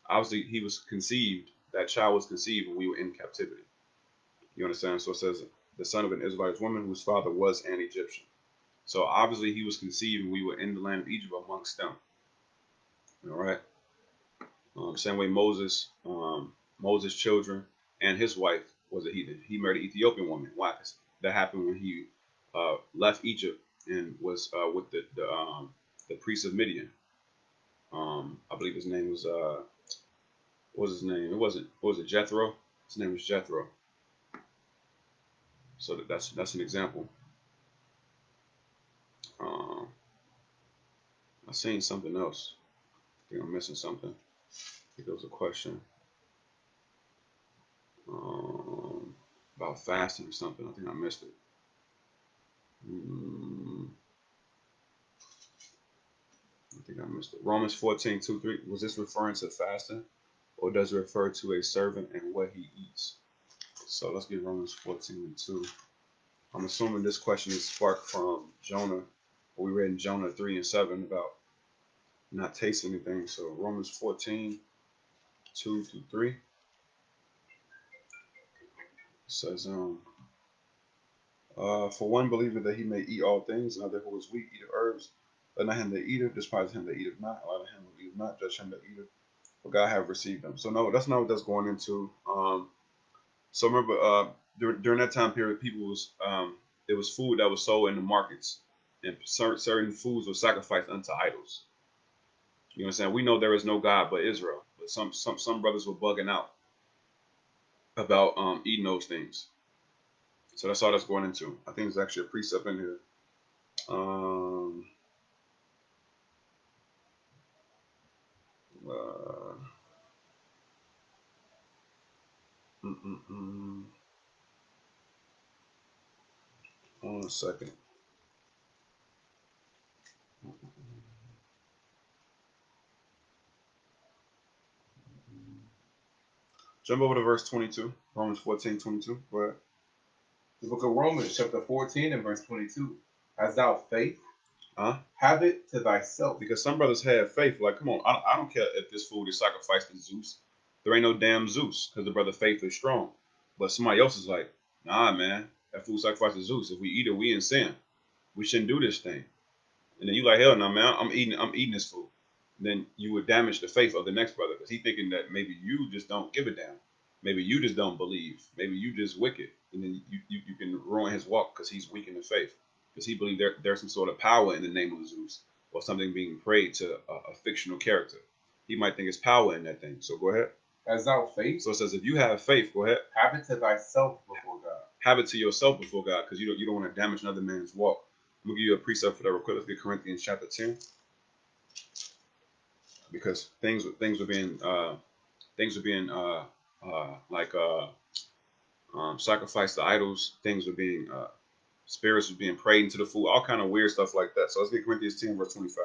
obviously he was conceived. That child was conceived when we were in captivity. You understand? So it says the son of an Israelitish woman whose father was an Egyptian. So obviously he was conceived when we were in the land of Egypt amongst them. All right. Same way Moses, Moses' children and his wife was a heathen. He married an Ethiopian woman. Why? Because that happened when he left Egypt and was with the priest of Midian. I believe his name was what was his name? It wasn't. What was it? Jethro. His name was Jethro. So that's an example. I seen something else. I think I'm missing something. I think there was a question about fasting or something. I think I missed it. I think I missed it. Romans 14, 2, 3. Was this referring to fasting? Or does it refer to a servant and what he eats? So let's get Romans 14 and 2. I'm assuming this question is sparked from Jonah. We read in Jonah 3 and 7 about not tasting anything. So Romans 14, 2 through 3 says, for one believer that he may eat all things, another who is weak eateth herbs. Let not him that eateth despise him that eateth not. Let him who eateth not judge him that eateth, for God have received them. So no, that's not what that's going into. So remember, during that time period, people was it was food that was sold in the markets, and certain foods were sacrificed unto idols. You know what I'm saying? We know there is no God but Israel, but some brothers were bugging out about eating those things. So that's all that's going into. I think there's actually a precept in here. Hold on a second. Jump over to verse 22. Romans 14, 22. Go ahead. The book of Romans, chapter 14 and verse 22. Hast thou faith? Have it to thyself. Because some brothers have faith. Like, come on, I don't care if this food is sacrificed to Zeus. There ain't no damn Zeus because the brother faith is strong. But somebody else is like, nah, man, that food sacrificed to Zeus. If we eat it, we in sin. We shouldn't do this thing. And then you like, hell no, man, I'm eating this food. And then you would damage the faith of the next brother because he's thinking that maybe you just don't give a damn. Maybe you just don't believe. Maybe you just wicked. And then you can ruin his walk because he's weak in the faith. Because he believes there's some sort of power in the name of Zeus or something being prayed to a fictional character. He might think it's power in that thing. So go ahead. Hast thou faith? So it says, if you have faith, go ahead. Have it to thyself before God. Have it to yourself before God, because you don't want to damage another man's walk I'm gonna give you a precept for that real quick. Let's get Corinthians chapter 10, because things were being sacrificed to idols. Things were being spirits were being prayed into the food. All kind of weird stuff like that. So let's get Corinthians 10 verse 25.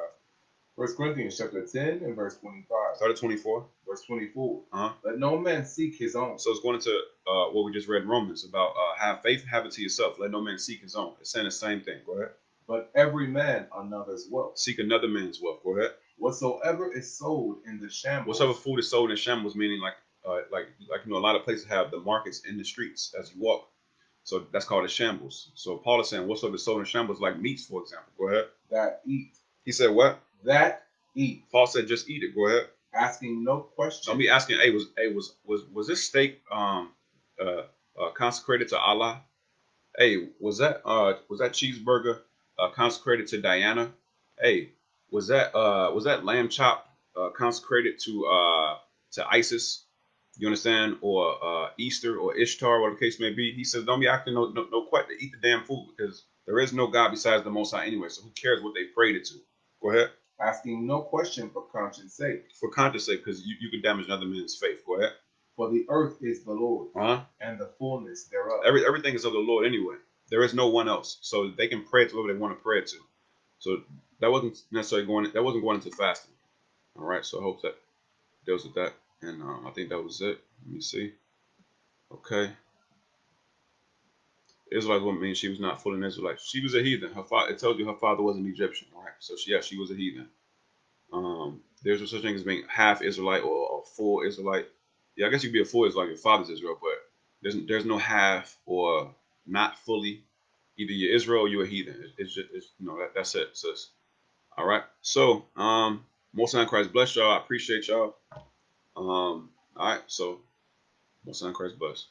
1 Corinthians chapter 10 and verse 25. Start at 24. Verse 24. Uh-huh. Let no man seek his own. So it's going into what we just read in Romans about have faith, have it to yourself. Let no man seek his own. It's saying the same thing. Go ahead. But every man another's wealth. Seek another man's wealth. Go ahead. Whatsoever is sold in the shambles. Whatsoever food is sold in shambles, meaning like a lot of places have the markets in the streets as you walk. So that's called a shambles. So Paul is saying whatsoever is sold in shambles, like meats, for example. Go ahead. That eat. He said what? That eat. Paul said just eat it. Go ahead. Asking no question. Don't be asking. Hey, was this steak consecrated to Allah? Hey, was that cheeseburger consecrated to Diana? Hey, was that lamb chop consecrated to Isis? You understand? Or Easter or Ishtar, whatever the case may be. He says, don't be acting no question. Eat the damn food, because there is no God besides the Most High anyway. So who cares what they prayed it to? Go ahead. Asking no question for conscience sake. For conscience sake, because you could damage another man's faith. Go ahead. For the earth is the Lord's, and the fullness thereof. Everything is of the Lord anyway. There is no one else. So they can pray to whoever they want to pray to. So that wasn't necessarily going into fasting. All right. So I hope that deals with that. And I think that was it. Let me see. Okay. Israelite woman means she was not fully an Israelite. She was a heathen. Her father, it tells you her father was an Egyptian. All right. So she was a heathen. There's no such thing as being half Israelite or a full Israelite. Yeah, I guess you could be a full Israelite. Your father's Israel, but there's no half or not fully. Either you're Israel or you're a heathen. That's it, sis. All right. So Most High in Christ bless y'all. I appreciate y'all. All right. So Most High in Christ bless.